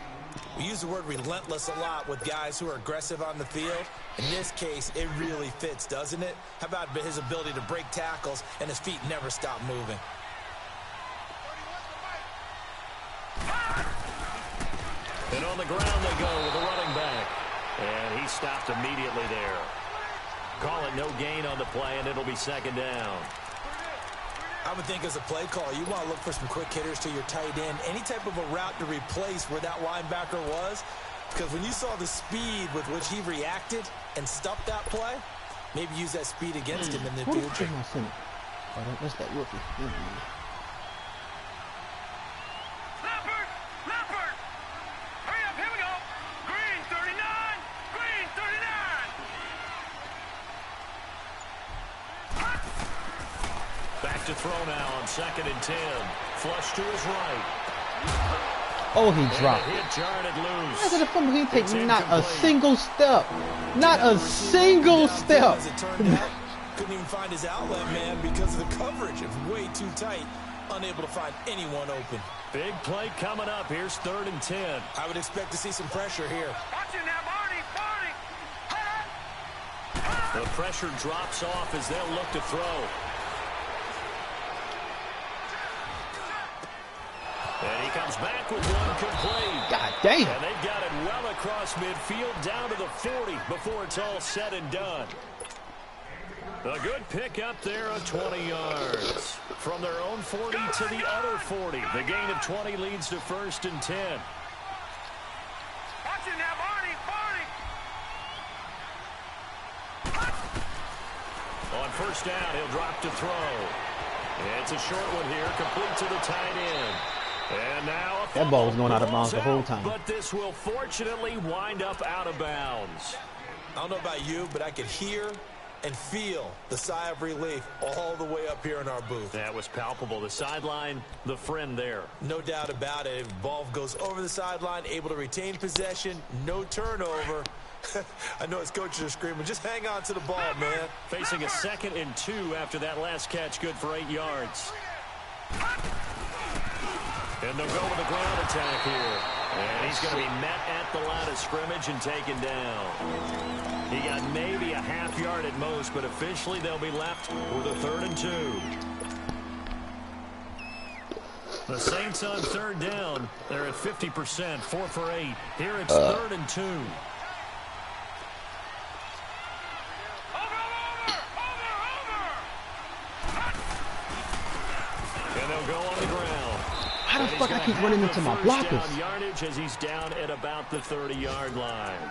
[SPEAKER 3] We use the word relentless a lot with guys who are aggressive on the field. In this case, it really fits, doesn't it? How about his ability to break tackles and his feet never stop moving?
[SPEAKER 2] And on the ground they go with the running back. And he stopped immediately there. Call it no gain on the play, and it'll be second down.
[SPEAKER 3] I would think as a play call, you want to look for some quick hitters to your tight end. Any type of a route to replace where that linebacker was. Because when you saw the speed with which he reacted and stuffed that play, maybe use that speed against him in the future.
[SPEAKER 1] That's that rookie.
[SPEAKER 4] Leopard! Hurry up, here we go! Green 39! Green 39!
[SPEAKER 2] Back to throw now on 2nd and 10. Flush to his right.
[SPEAKER 1] Oh, he dropped it. After the fumble, he takes not a single step. Not a single step.
[SPEAKER 3] As it turned out, couldn't even find his outlet man because of the coverage. It was way too tight. Unable to find anyone open.
[SPEAKER 2] Big play coming up. Here's 3rd and 10.
[SPEAKER 3] I would expect to see some pressure here.
[SPEAKER 4] Watch it now, Barney.
[SPEAKER 2] The pressure drops off as they'll look to throw. And he comes back with one complete.
[SPEAKER 1] God damn.
[SPEAKER 2] And they've got it well across midfield down to the 40 before it's all said and done. A good pick up there of 20 yards. From their own 40 to the other 40. The gain of 20 leads to 1st and 10.
[SPEAKER 4] Watch it now, Barney.
[SPEAKER 2] On 1st down, he'll drop to throw. It's a short one here, complete to the tight end. And now
[SPEAKER 1] that ball was going out of bounds the whole time.
[SPEAKER 2] But this will fortunately wind up out of bounds.
[SPEAKER 3] I don't know about you, but I could hear and feel the sigh of relief all the way up here in our booth.
[SPEAKER 2] That was palpable. The sideline, the friend there.
[SPEAKER 3] No doubt about it. Ball goes over the sideline, able to retain possession, no turnover. I know his coaches are screaming, just hang on to the ball, man.
[SPEAKER 2] Facing a 2nd and 2 after that last catch, good for 8 yards. And they'll go with a ground attack here. And he's going to be met at the line of scrimmage and taken down. He got maybe a half yard at most, but officially they'll be left with a 3rd and 2. The Saints on 3rd down. They're at 50%, 4 for 8. Here it's 3rd and 2. And they'll go on the ground.
[SPEAKER 1] How the fuck I keep running into my blockers?
[SPEAKER 2] Yardage as he's down at about the 30-yard line.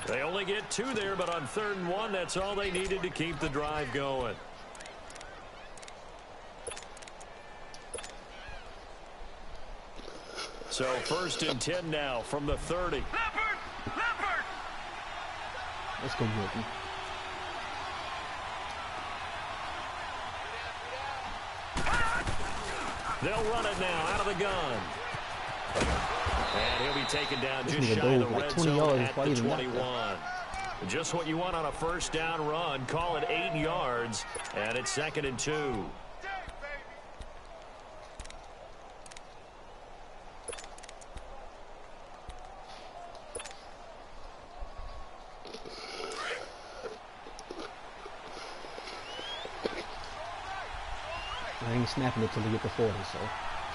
[SPEAKER 2] They only get 2 there, but on 3rd and 1, that's all they needed to keep the drive going. So 1st and 10 now from the 30.
[SPEAKER 4] Leopard!
[SPEAKER 1] Let's go, Wilkie.
[SPEAKER 2] They'll run it now out of the gun. And he'll be taken down just
[SPEAKER 1] nigga
[SPEAKER 2] shy of the
[SPEAKER 1] dove like
[SPEAKER 2] red
[SPEAKER 1] 20
[SPEAKER 2] zone
[SPEAKER 1] yards
[SPEAKER 2] at
[SPEAKER 1] before
[SPEAKER 2] the
[SPEAKER 1] he even got
[SPEAKER 2] 21. Just what you want on a 1st down run. Call it 8 yards. And it's 2nd and 2.
[SPEAKER 1] I ain't snapping it till we get to 40, so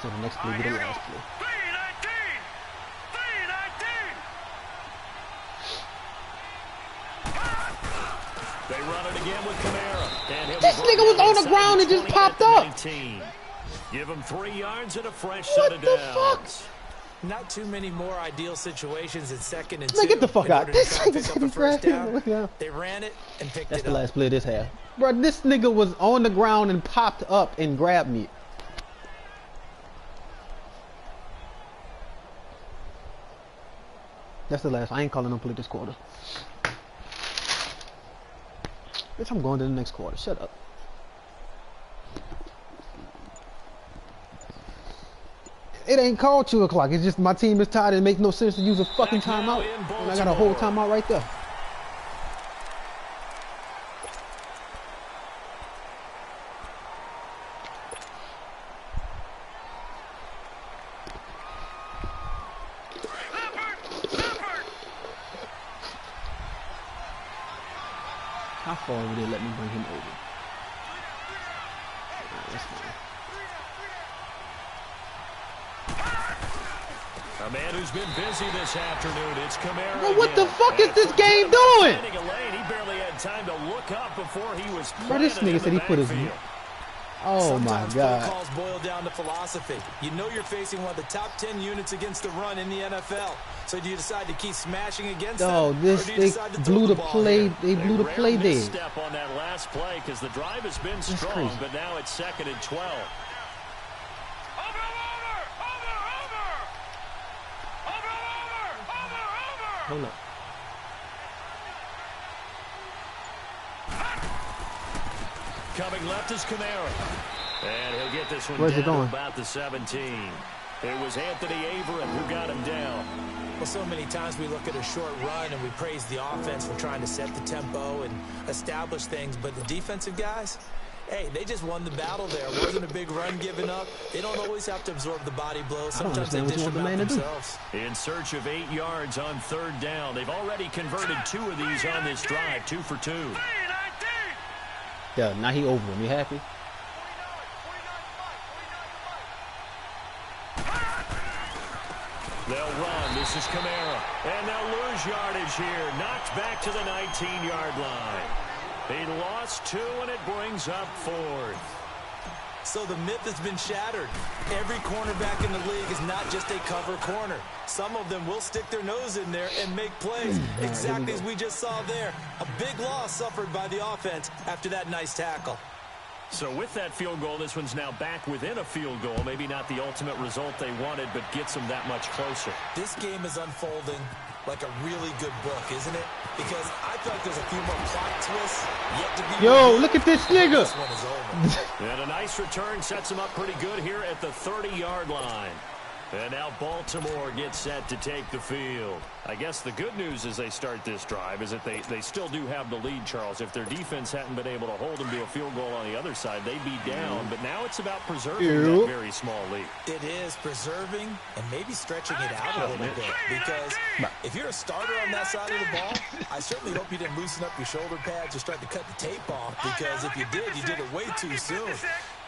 [SPEAKER 1] the next play be the last play.
[SPEAKER 4] 3-19!
[SPEAKER 2] They run it again with Kamara. And
[SPEAKER 1] This nigga was on the ground and just popped up.
[SPEAKER 2] 19. Give him 3 yards and a fresh set of
[SPEAKER 1] What the
[SPEAKER 2] downs.
[SPEAKER 1] fuck?
[SPEAKER 3] Not too many more ideal situations in 2nd and 2.
[SPEAKER 1] Man, get the fuck
[SPEAKER 3] in
[SPEAKER 1] out.
[SPEAKER 3] order to
[SPEAKER 1] This
[SPEAKER 3] try and
[SPEAKER 1] nigga's
[SPEAKER 3] pick up a
[SPEAKER 1] getting
[SPEAKER 3] first
[SPEAKER 1] drafted.
[SPEAKER 3] down.
[SPEAKER 1] Yeah.
[SPEAKER 3] They ran it and picked
[SPEAKER 1] That's
[SPEAKER 3] it
[SPEAKER 1] the
[SPEAKER 3] up.
[SPEAKER 1] last play of this half. Bro, this nigga was on the ground and popped up and grabbed me. That's the last. I ain't calling no play this quarter. Bitch, I'm going to the next quarter. Shut up. It ain't called 2 o'clock. It's just my team is tired. It makes no sense to use a fucking timeout. And I got a whole timeout right there. How far would they let me bring him over? That's fine.
[SPEAKER 2] A man who's been busy this afternoon. It's Kamara.
[SPEAKER 1] Bro, what the
[SPEAKER 2] again.
[SPEAKER 1] fuck is
[SPEAKER 2] And
[SPEAKER 1] this game
[SPEAKER 2] He barely had time to look up before he was.
[SPEAKER 1] Bro, this
[SPEAKER 2] planted
[SPEAKER 1] nigga
[SPEAKER 2] in
[SPEAKER 1] said
[SPEAKER 2] the
[SPEAKER 1] he put his.
[SPEAKER 2] backfield.
[SPEAKER 1] Oh my
[SPEAKER 3] Sometimes play
[SPEAKER 1] God.
[SPEAKER 3] calls boil down to philosophy. You know you're facing one of the top 10 units against the run in the NFL. So do you decide to keep smashing against
[SPEAKER 1] No,
[SPEAKER 3] them?
[SPEAKER 1] this
[SPEAKER 3] or do you
[SPEAKER 1] they
[SPEAKER 3] decide to
[SPEAKER 1] blew
[SPEAKER 3] throw
[SPEAKER 1] the
[SPEAKER 3] ball
[SPEAKER 1] play.
[SPEAKER 3] here?
[SPEAKER 1] They blew the play
[SPEAKER 2] Rare
[SPEAKER 1] dead.
[SPEAKER 2] misstep on that last play because the drive has been
[SPEAKER 1] That's
[SPEAKER 2] strong,
[SPEAKER 1] crazy.
[SPEAKER 2] but now it's 2nd and 12.
[SPEAKER 4] Over!
[SPEAKER 1] Hold up.
[SPEAKER 2] Coming left is Kamara. And he'll get this one
[SPEAKER 1] Where's it
[SPEAKER 2] down to
[SPEAKER 1] going?
[SPEAKER 2] about the 17. It was Anthony Averett who got him down.
[SPEAKER 3] Well, so many times we look at a short run and we praise the offense for trying to set the tempo and establish things, but the defensive guys, hey, they just won the battle there. It wasn't a big run given up. They don't always have to absorb the body blows. Sometimes they dish them out themselves.
[SPEAKER 2] In search of 8 yards on 3rd down. They've already converted 2 of these on this drive, 2 for 2.
[SPEAKER 1] Yeah, now he over him. You happy?
[SPEAKER 2] They'll run. This is Kamara. And they'll lose yardage here. Knocked back to the 19-yard line. He lost 2, and it brings up 4th.
[SPEAKER 3] So the myth has been shattered. Every cornerback in the league is not just a cover corner. Some of them will stick their nose in there and make plays, exactly as we just saw there. A big loss suffered by the offense after that nice tackle.
[SPEAKER 2] So with that field goal, this one's now back within a field goal. Maybe not the ultimate result they wanted, but gets them that much closer.
[SPEAKER 3] This game is unfolding like a really good book, isn't it? Because I feel like there's a few more plot twists yet to be
[SPEAKER 1] Yo, look at this nigga.
[SPEAKER 3] This one is over.
[SPEAKER 2] And a nice return sets him up pretty good here at the 30-yard line. And now Baltimore gets set to take the field. I guess the good news as they start this drive is that they still do have the lead, Charles. If their defense hadn't been able to hold them to a field goal on the other side, they'd be down. But now it's about preserving that very small lead.
[SPEAKER 3] It is preserving and maybe stretching it out a little bit. Because if you're a starter on that side of the ball, I certainly hope you didn't loosen up your shoulder pads or start to cut the tape off. Because if you did it way too soon.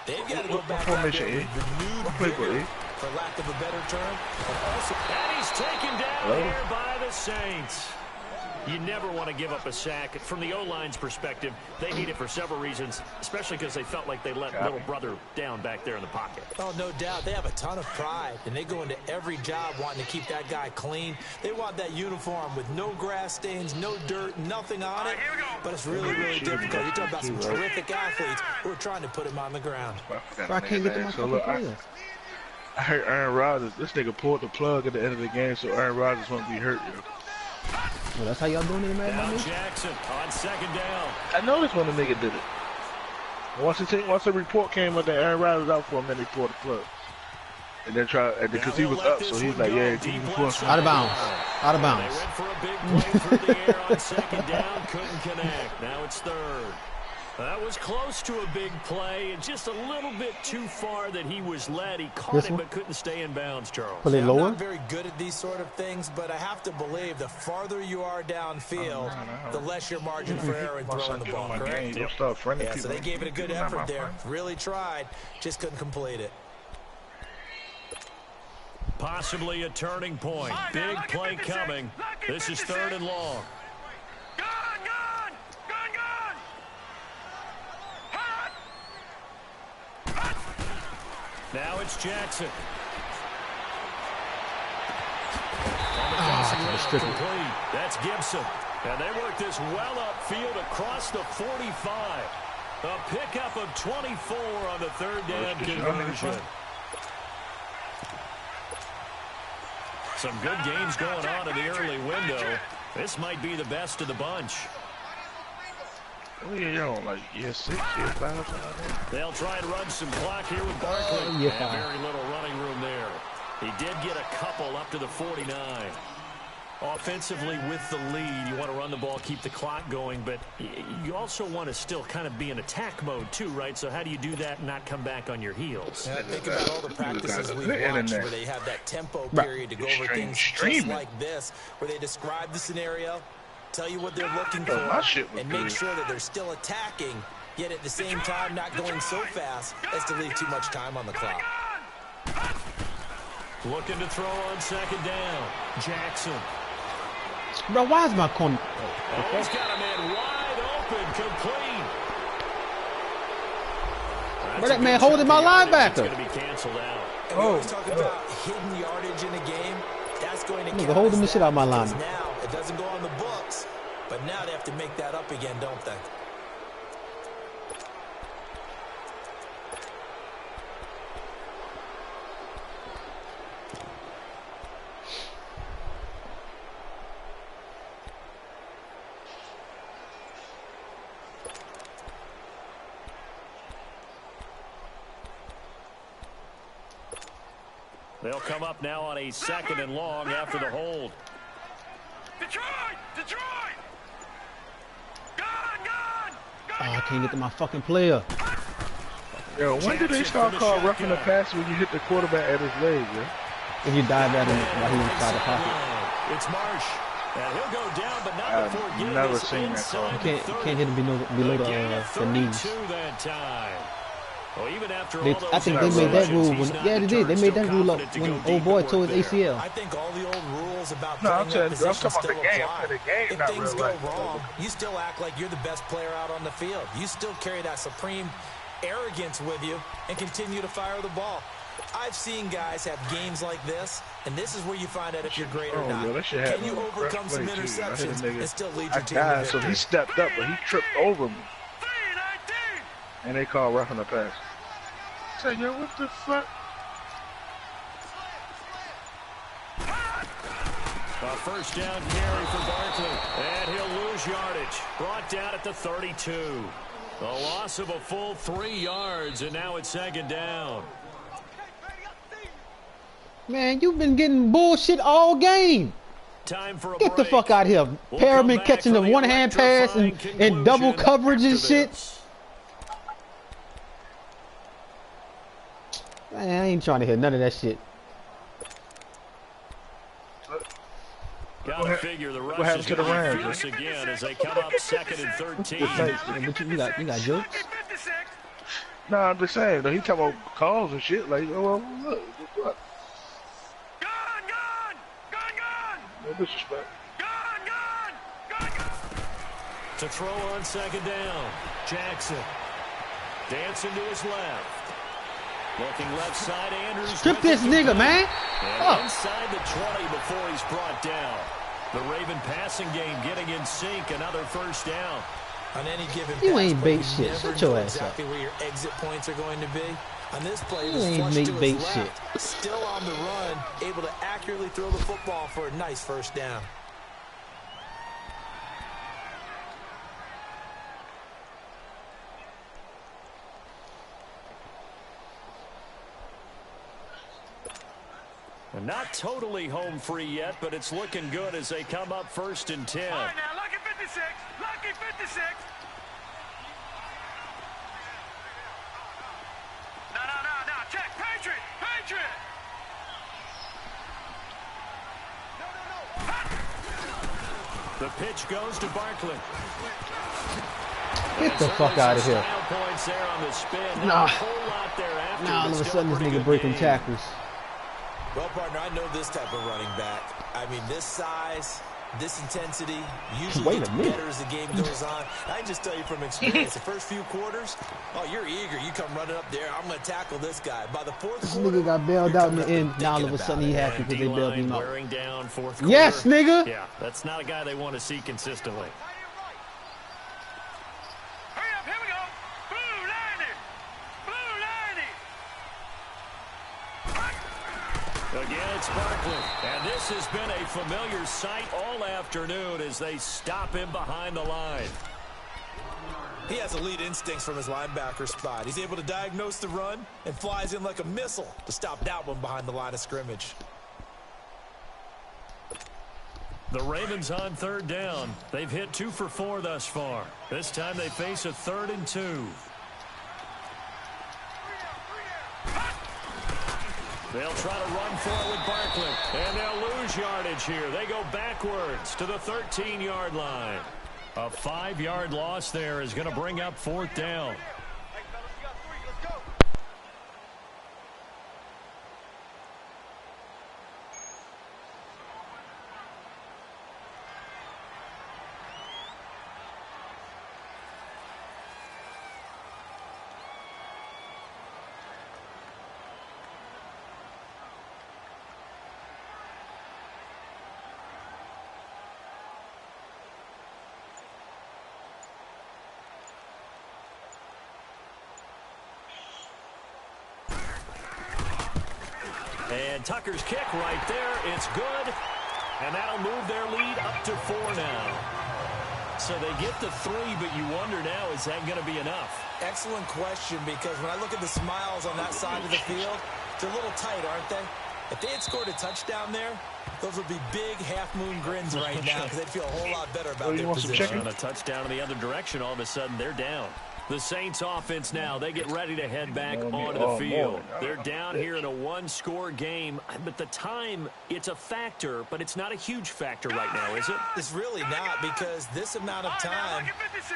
[SPEAKER 3] They've got to go back out there with renewed vigor, for lack of a better term.
[SPEAKER 2] And he's taken down here by the Saints. You never want to give up a sack. From the O-line's perspective, they need it for several reasons, especially because they felt like they let little brother down back there in the pocket.
[SPEAKER 3] Oh, no doubt. They have a ton of pride, and they go into every job wanting to keep that guy clean. They want that uniform with no grass stains, no dirt, nothing on it. But it's really, really difficult. You're talking about some terrific athletes who are trying to put him on the ground.
[SPEAKER 1] I can't get to my fucking player.
[SPEAKER 5] I heard Aaron Rodgers. This nigga pulled the plug at the end of the game, so Aaron Rodgers won't be hurt, yo.
[SPEAKER 1] Well, that's how y'all doing it, man.
[SPEAKER 2] Now Jackson on 2nd down.
[SPEAKER 5] I noticed when the nigga did it. Once the report came up that Aaron Rodgers was out for a minute, he pulled the plug. And then because he was up, so he's like, yeah, keep the force.
[SPEAKER 1] Out of bounds. Out of bounds.
[SPEAKER 2] They went for a big play through the air on 2nd down, couldn't connect. Now it's 3rd. That was close to a big play, and just a little bit too far that he was led. He caught it, but couldn't stay in bounds, Charles.
[SPEAKER 1] Put it lower?
[SPEAKER 3] I'm not very good at these sort of things, but I have to believe the farther you are downfield, the less your margin for error in throwing the ball, correct? Yeah, so they gave it a good effort there. Really tried, just couldn't complete it.
[SPEAKER 2] Possibly a turning point. Big play coming. This is 3rd and long. Now it's Jackson. That's Gibson. And they work this well upfield across the 45. A pickup of 24 on the 3rd down conversion. Some good games going on in the early window. This might be the best of the bunch.
[SPEAKER 5] Oh, yeah, y'all like year 6, year 5.
[SPEAKER 2] They'll try and run some clock here with Barkley. And very little running room there. He did get a couple up to the 49. Offensively with the lead, you want to run the ball, keep the clock going, but you also want to still kind of be in attack mode too, right? So how do you do that and not come back on your heels?
[SPEAKER 3] And I think about all the practices we've watched where they have that tempo period to go over things just like this, where they describe the scenario, tell you what they're looking for, and make sure that they're still attacking, yet at the same time not going so fast as to leave too much time on the clock.
[SPEAKER 2] Looking to throw on 2nd down. Jackson.
[SPEAKER 1] Bro, why is my corner?
[SPEAKER 2] Oh, he's got a man wide open, complete.
[SPEAKER 1] Bro, that man holding my linebacker.
[SPEAKER 2] It's going to be canceled out.
[SPEAKER 3] And we always talk about hidden yardage in a game. That's going to
[SPEAKER 1] count. Holding the shit out of my linebacker.
[SPEAKER 3] Now it doesn't go on the books, but now they have to make that up again, don't they?
[SPEAKER 2] They'll come up now on a 2nd and long after the hold.
[SPEAKER 4] Detroit! Detroit! Gone!
[SPEAKER 1] Oh, I can't get to my fucking player.
[SPEAKER 5] Yo, when did they start calling roughing the pass when you hit the quarterback at his leg, yo?
[SPEAKER 1] If you dive at him while he was inside the pocket.
[SPEAKER 2] It's Marsh. And he'll go down, but not before getting
[SPEAKER 5] never
[SPEAKER 2] us
[SPEAKER 5] seen that
[SPEAKER 2] inside
[SPEAKER 5] call.
[SPEAKER 1] You can't hit him below the knees.
[SPEAKER 2] That time. Well, even after
[SPEAKER 1] They,
[SPEAKER 2] all those
[SPEAKER 1] I think they made that rule when, yeah, they did. They made that rule up
[SPEAKER 2] confident
[SPEAKER 1] when
[SPEAKER 2] to go
[SPEAKER 1] old boy
[SPEAKER 2] deep
[SPEAKER 1] tore his ACL.
[SPEAKER 3] I think all the old rules about
[SPEAKER 5] No, I'm
[SPEAKER 3] playing that
[SPEAKER 5] talking
[SPEAKER 3] position
[SPEAKER 5] about the
[SPEAKER 3] still
[SPEAKER 5] game.
[SPEAKER 3] apply.
[SPEAKER 5] The game,
[SPEAKER 3] If
[SPEAKER 5] not
[SPEAKER 3] things
[SPEAKER 5] real
[SPEAKER 3] go
[SPEAKER 5] life.
[SPEAKER 3] wrong, you still act like you're the best player out on the field. You still carry that supreme arrogance with you and continue to fire the ball. I've seen guys have games like this, and this is where you find out if you're great or not.
[SPEAKER 5] Yo,
[SPEAKER 3] Can you overcome some interceptions and still lead your team to
[SPEAKER 5] died, so
[SPEAKER 3] victory?
[SPEAKER 5] he stepped up, but he tripped over me.
[SPEAKER 4] 319!
[SPEAKER 5] And they called roughing the pass. Say, yo, what the fuck?
[SPEAKER 2] A first down carry for Barkley. And he'll lose yardage. Brought down at the 32. A loss of a full 3 yards, and now it's 2nd down.
[SPEAKER 1] Man, you've been getting bullshit all game.
[SPEAKER 2] Time for a
[SPEAKER 1] Get the
[SPEAKER 2] break.
[SPEAKER 1] fuck out of here.
[SPEAKER 2] We'll
[SPEAKER 1] Perriman
[SPEAKER 2] come back
[SPEAKER 1] catching
[SPEAKER 2] for
[SPEAKER 1] the
[SPEAKER 2] the
[SPEAKER 1] one-hand pass and
[SPEAKER 2] electrifying
[SPEAKER 1] double
[SPEAKER 2] conclusion
[SPEAKER 1] coverage and
[SPEAKER 2] after
[SPEAKER 1] shit.
[SPEAKER 2] this.
[SPEAKER 1] Man, I ain't trying to hear none of that shit.
[SPEAKER 2] Gotta figure the rush
[SPEAKER 5] happened
[SPEAKER 2] is
[SPEAKER 5] to the
[SPEAKER 2] going to be
[SPEAKER 5] Rams?
[SPEAKER 2] fierce again as they come up 2nd and 13.
[SPEAKER 1] But you got jokes?
[SPEAKER 4] 56!
[SPEAKER 5] No, I'm just saying, though, he talking about calls and shit. Like, oh, well, look, what?
[SPEAKER 4] Gone! Gone! Gone! Gone!
[SPEAKER 5] No disrespect.
[SPEAKER 4] Gone! Gone! Gone! Gone!
[SPEAKER 2] To throw on 2nd down. Jackson. Dancing to his left. Looking left side, Andrews.
[SPEAKER 1] Strip this nigga, man.
[SPEAKER 2] And inside the 20 before he's brought down. The Raven passing game getting in sync. Another first down.
[SPEAKER 3] On any given
[SPEAKER 1] You
[SPEAKER 3] pass
[SPEAKER 1] ain't
[SPEAKER 3] play,
[SPEAKER 1] bait
[SPEAKER 3] you
[SPEAKER 1] shit.
[SPEAKER 3] never
[SPEAKER 1] Shut your
[SPEAKER 3] know
[SPEAKER 1] ass up.
[SPEAKER 3] exactly where your exit points are going to be. On this play, it
[SPEAKER 1] You
[SPEAKER 3] was
[SPEAKER 1] ain't
[SPEAKER 3] flushed
[SPEAKER 1] make
[SPEAKER 3] to
[SPEAKER 1] bait
[SPEAKER 3] his
[SPEAKER 1] shit.
[SPEAKER 3] left. Still on the run, able to accurately throw the football for a nice first down.
[SPEAKER 2] And not totally home free yet, but it's looking good as they come up 1st and 10.
[SPEAKER 4] All right, now, lucky 56! Lucky 56! No, check! Patriot! Patriot!
[SPEAKER 2] The pitch goes to Barkley.
[SPEAKER 1] Get the fuck out of here.
[SPEAKER 2] Points there on the spin.
[SPEAKER 1] Nah.
[SPEAKER 2] A whole lot thereafter,
[SPEAKER 1] Now all
[SPEAKER 2] but
[SPEAKER 1] of a
[SPEAKER 2] still
[SPEAKER 1] sudden this
[SPEAKER 2] pretty
[SPEAKER 1] nigga
[SPEAKER 2] good
[SPEAKER 1] breaking
[SPEAKER 2] game.
[SPEAKER 1] tackles.
[SPEAKER 3] Well, partner, I know this type of running back. I mean, this size, this intensity, usually
[SPEAKER 1] Wait
[SPEAKER 3] gets
[SPEAKER 1] a minute.
[SPEAKER 3] better as the game goes on. I can just tell you from experience, the first few quarters, oh, you're eager. You come running up there. I'm going to tackle this guy. By the fourth
[SPEAKER 1] This
[SPEAKER 3] quarter,
[SPEAKER 1] nigga got bailed
[SPEAKER 3] you're
[SPEAKER 1] out in the
[SPEAKER 3] coming up
[SPEAKER 1] end.
[SPEAKER 3] and
[SPEAKER 1] Now all
[SPEAKER 3] thinking
[SPEAKER 1] of a
[SPEAKER 3] about
[SPEAKER 1] sudden
[SPEAKER 3] it.
[SPEAKER 1] he happy because they bailed him out.
[SPEAKER 2] Wearing down 4th
[SPEAKER 1] Yes,
[SPEAKER 2] quarter.
[SPEAKER 1] nigga.
[SPEAKER 2] Yeah, that's not a guy they want to see consistently.
[SPEAKER 4] Hurry up, here we go! Blue 90! Blue 90!
[SPEAKER 2] Again, it's Barkley. And this has been a familiar sight all afternoon as they stop him behind the line.
[SPEAKER 3] He has elite instincts from his linebacker spot. He's able to diagnose the run and flies in like a missile to stop that one behind the line of scrimmage.
[SPEAKER 2] The Ravens on 3rd down. They've hit 2 for 4 thus far. This time they face a 3rd and 2. They'll try to run for it with Barkley. And they'll lose yardage here. They go backwards to the 13-yard line. A 5-yard loss there is going to bring up 4th down. And Tucker's kick right there. It's good. And that'll move their lead up to 4 now. So they get the 3, but you wonder now, is that going to be enough?
[SPEAKER 3] Excellent question, because when I look at the smiles on that side of the field, they're a little tight, aren't they? If they had scored a touchdown there, those would be big half-moon grins right now because they'd feel a whole lot better about their position.
[SPEAKER 2] On a touchdown in the other direction, all of a sudden they're down. The Saints offense now, they get ready to head back onto the field. They're down here in a one-score game, but the time, it's a factor, but it's not a huge factor right now, is it?
[SPEAKER 3] It's really not, because this amount of time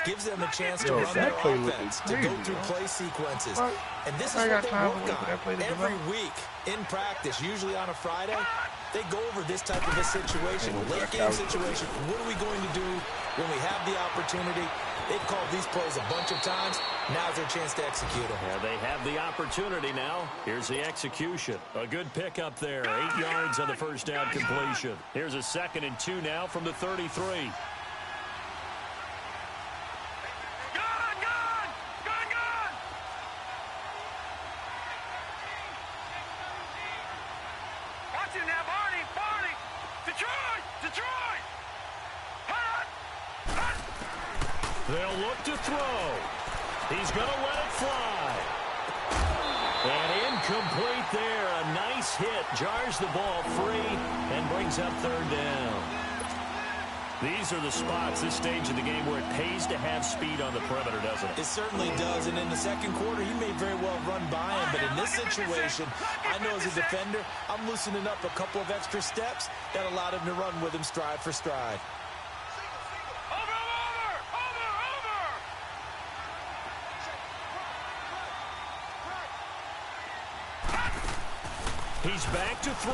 [SPEAKER 3] gives them a chance to run their offense, to go through play sequences. And this is what they work on every week in practice, usually on a Friday. They go over this type of a situation, late game situation. What are we going to do when we have the opportunity? They've called these plays a bunch of times. Now's their chance to execute them.
[SPEAKER 2] Yeah, they have the opportunity now. Here's the execution. A good pickup there. 8 yards on the first down completion. Here's a 2nd and 2 now from the 33. They'll look to throw. He's going to let it fly. And incomplete there. A nice hit. Jars the ball free and brings up 3rd down. These are the spots, this stage of the game, where it pays to have speed on the perimeter, doesn't it?
[SPEAKER 3] It certainly does. And in the second quarter, he may very well run by him. But in this situation, I know as a defender, I'm loosening up a couple of extra steps that allowed him to run with him stride for stride.
[SPEAKER 2] He's back to throw.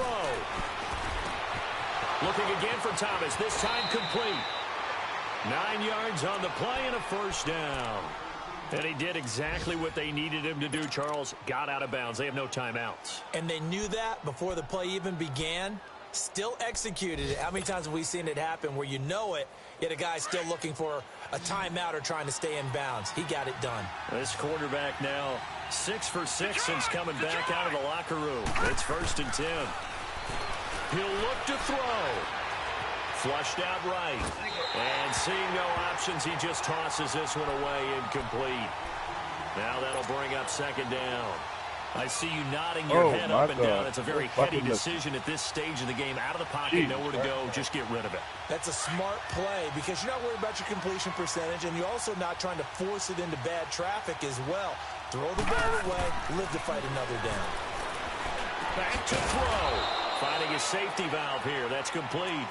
[SPEAKER 2] Looking again for Thomas. This time complete. 9 yards on the play and a 1st down. And he did exactly what they needed him to do, Charles. Got out of bounds. They have no timeouts.
[SPEAKER 3] And they knew that before the play even began. Still executed it. How many times have we seen it happen where you know it, yet a guy's still looking for a timeout or trying to stay in bounds? He got it done.
[SPEAKER 2] This quarterback now 6 for 6 since coming back out of the locker room. It's 1st and 10. He'll look to throw. Flushed out right. And seeing no options, he just tosses this one away, incomplete. Now that'll bring up 2nd down. I see you nodding your head up and down. It's a very heady decision at this stage of the game. Out of the pocket, nowhere to go. Just get rid of it.
[SPEAKER 3] That's a smart play because you're not worried about your completion percentage, and you're also not trying to force it into bad traffic as well. Throw the ball away, live to fight another down.
[SPEAKER 2] Back to throw. Finding a safety valve here. That's complete.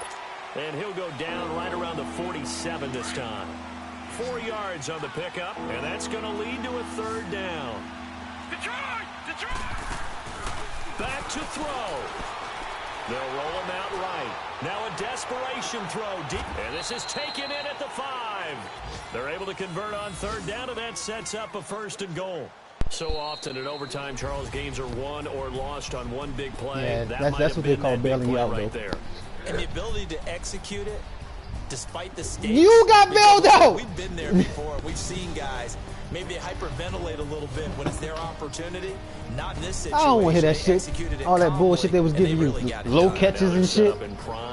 [SPEAKER 2] And he'll go down right around the 47 this time. 4 yards on the pickup, and that's going to lead to a 3rd down.
[SPEAKER 4] Detroit!
[SPEAKER 2] Back to throw. They'll roll him out right. Now a desperation throw deep. And this is taken in at the 5. They're able to convert on 3rd down, and that sets up a 1st and goal. So often in overtime, Charles, games are won or lost on one big play.
[SPEAKER 1] Yeah, that's what they call bailing you out,
[SPEAKER 2] right there.
[SPEAKER 3] And the ability to execute it, despite the stakes.
[SPEAKER 1] You got bailed out!
[SPEAKER 3] We've been there before. We've seen guys. Maybe they hyperventilate a little bit when it's their opportunity. Not in this situation.
[SPEAKER 1] I don't want to hear that shit. All that bullshit they was giving you. Low catches and shit.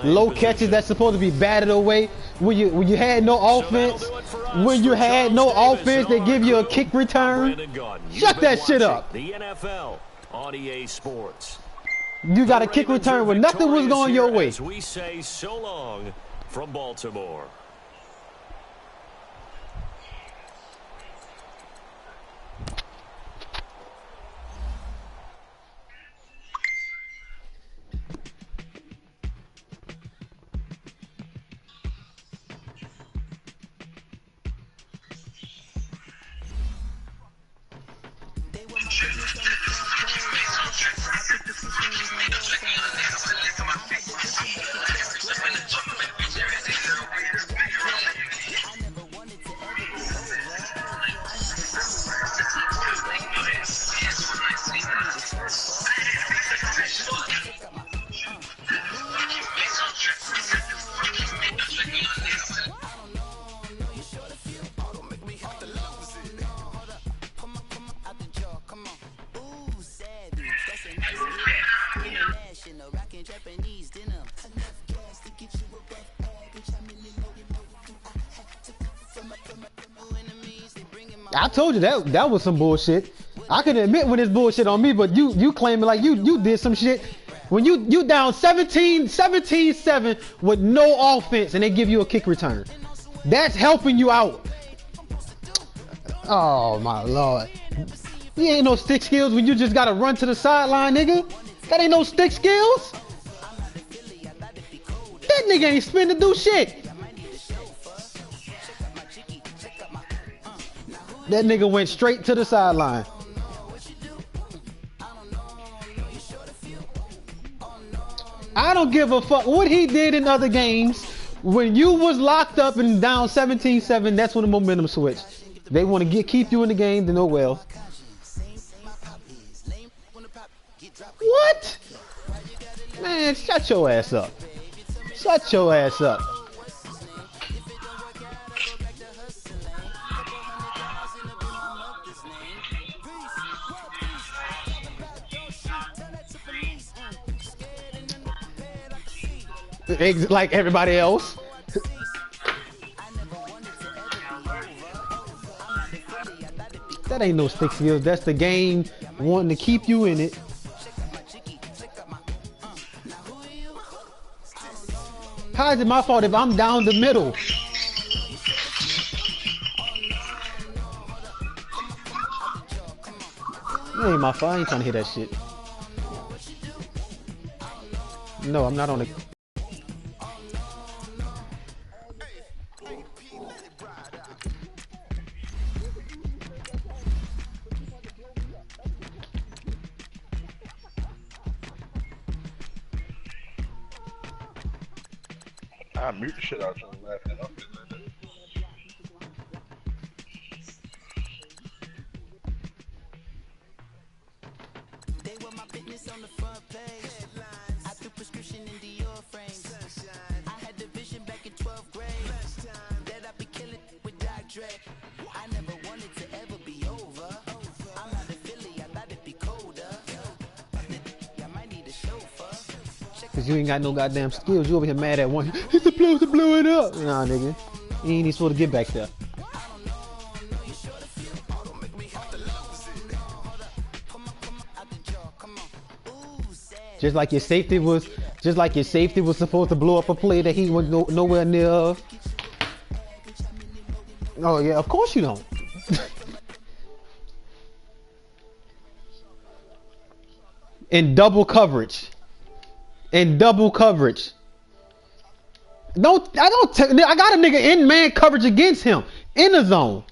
[SPEAKER 1] Low catches that's supposed to be batted away. When you had no offense. When you had no offense, they give you a kick return. Shut that shit up.
[SPEAKER 2] The NFL on EA Sports.
[SPEAKER 1] You got a kick return when nothing was going your way.
[SPEAKER 2] As we say so long from Baltimore.
[SPEAKER 1] I told you that was some bullshit. I can admit when it's bullshit on me, but you claiming like you did some shit When you down 17-7 with no offense and they give you a kick return. That's helping you out. Oh my Lord. You ain't no stick skills when you just gotta run to the sideline, nigga. That ain't no stick skills. That nigga ain't spin to do shit. That nigga went straight to the sideline. I don't give a fuck what he did in other games. When you was locked up and down 17-7, that's when the momentum switched. They want to keep you in the game, they know well. What? Man, shut your ass up. Shut your ass up. Like everybody else. That ain't no stick skills. That's the game wanting to keep you in it. How is it my fault if I'm down the middle? It ain't my fault. I ain't trying to hear that shit. No, I'm not on the...
[SPEAKER 5] I mute the shit out of you laughing.
[SPEAKER 6] They were my business on the front page. I threw prescription in Dior frames. I had the vision back in 12th grade that I'd be killing with Dr. Dre. I never wanted to ever be over. I'm not a Philly, I thought it'd be colder. I might need a chauffeur.
[SPEAKER 1] Cause you ain't got no goddamn skills. You over here mad at one. He's supposed to blow it up. Nah, nigga. You ain't even supposed to get back there. Just like your safety was supposed to blow up a play that he was nowhere near of. Oh yeah, of course you don't. In double coverage. In double coverage. I got a nigga in man coverage against him in the zone.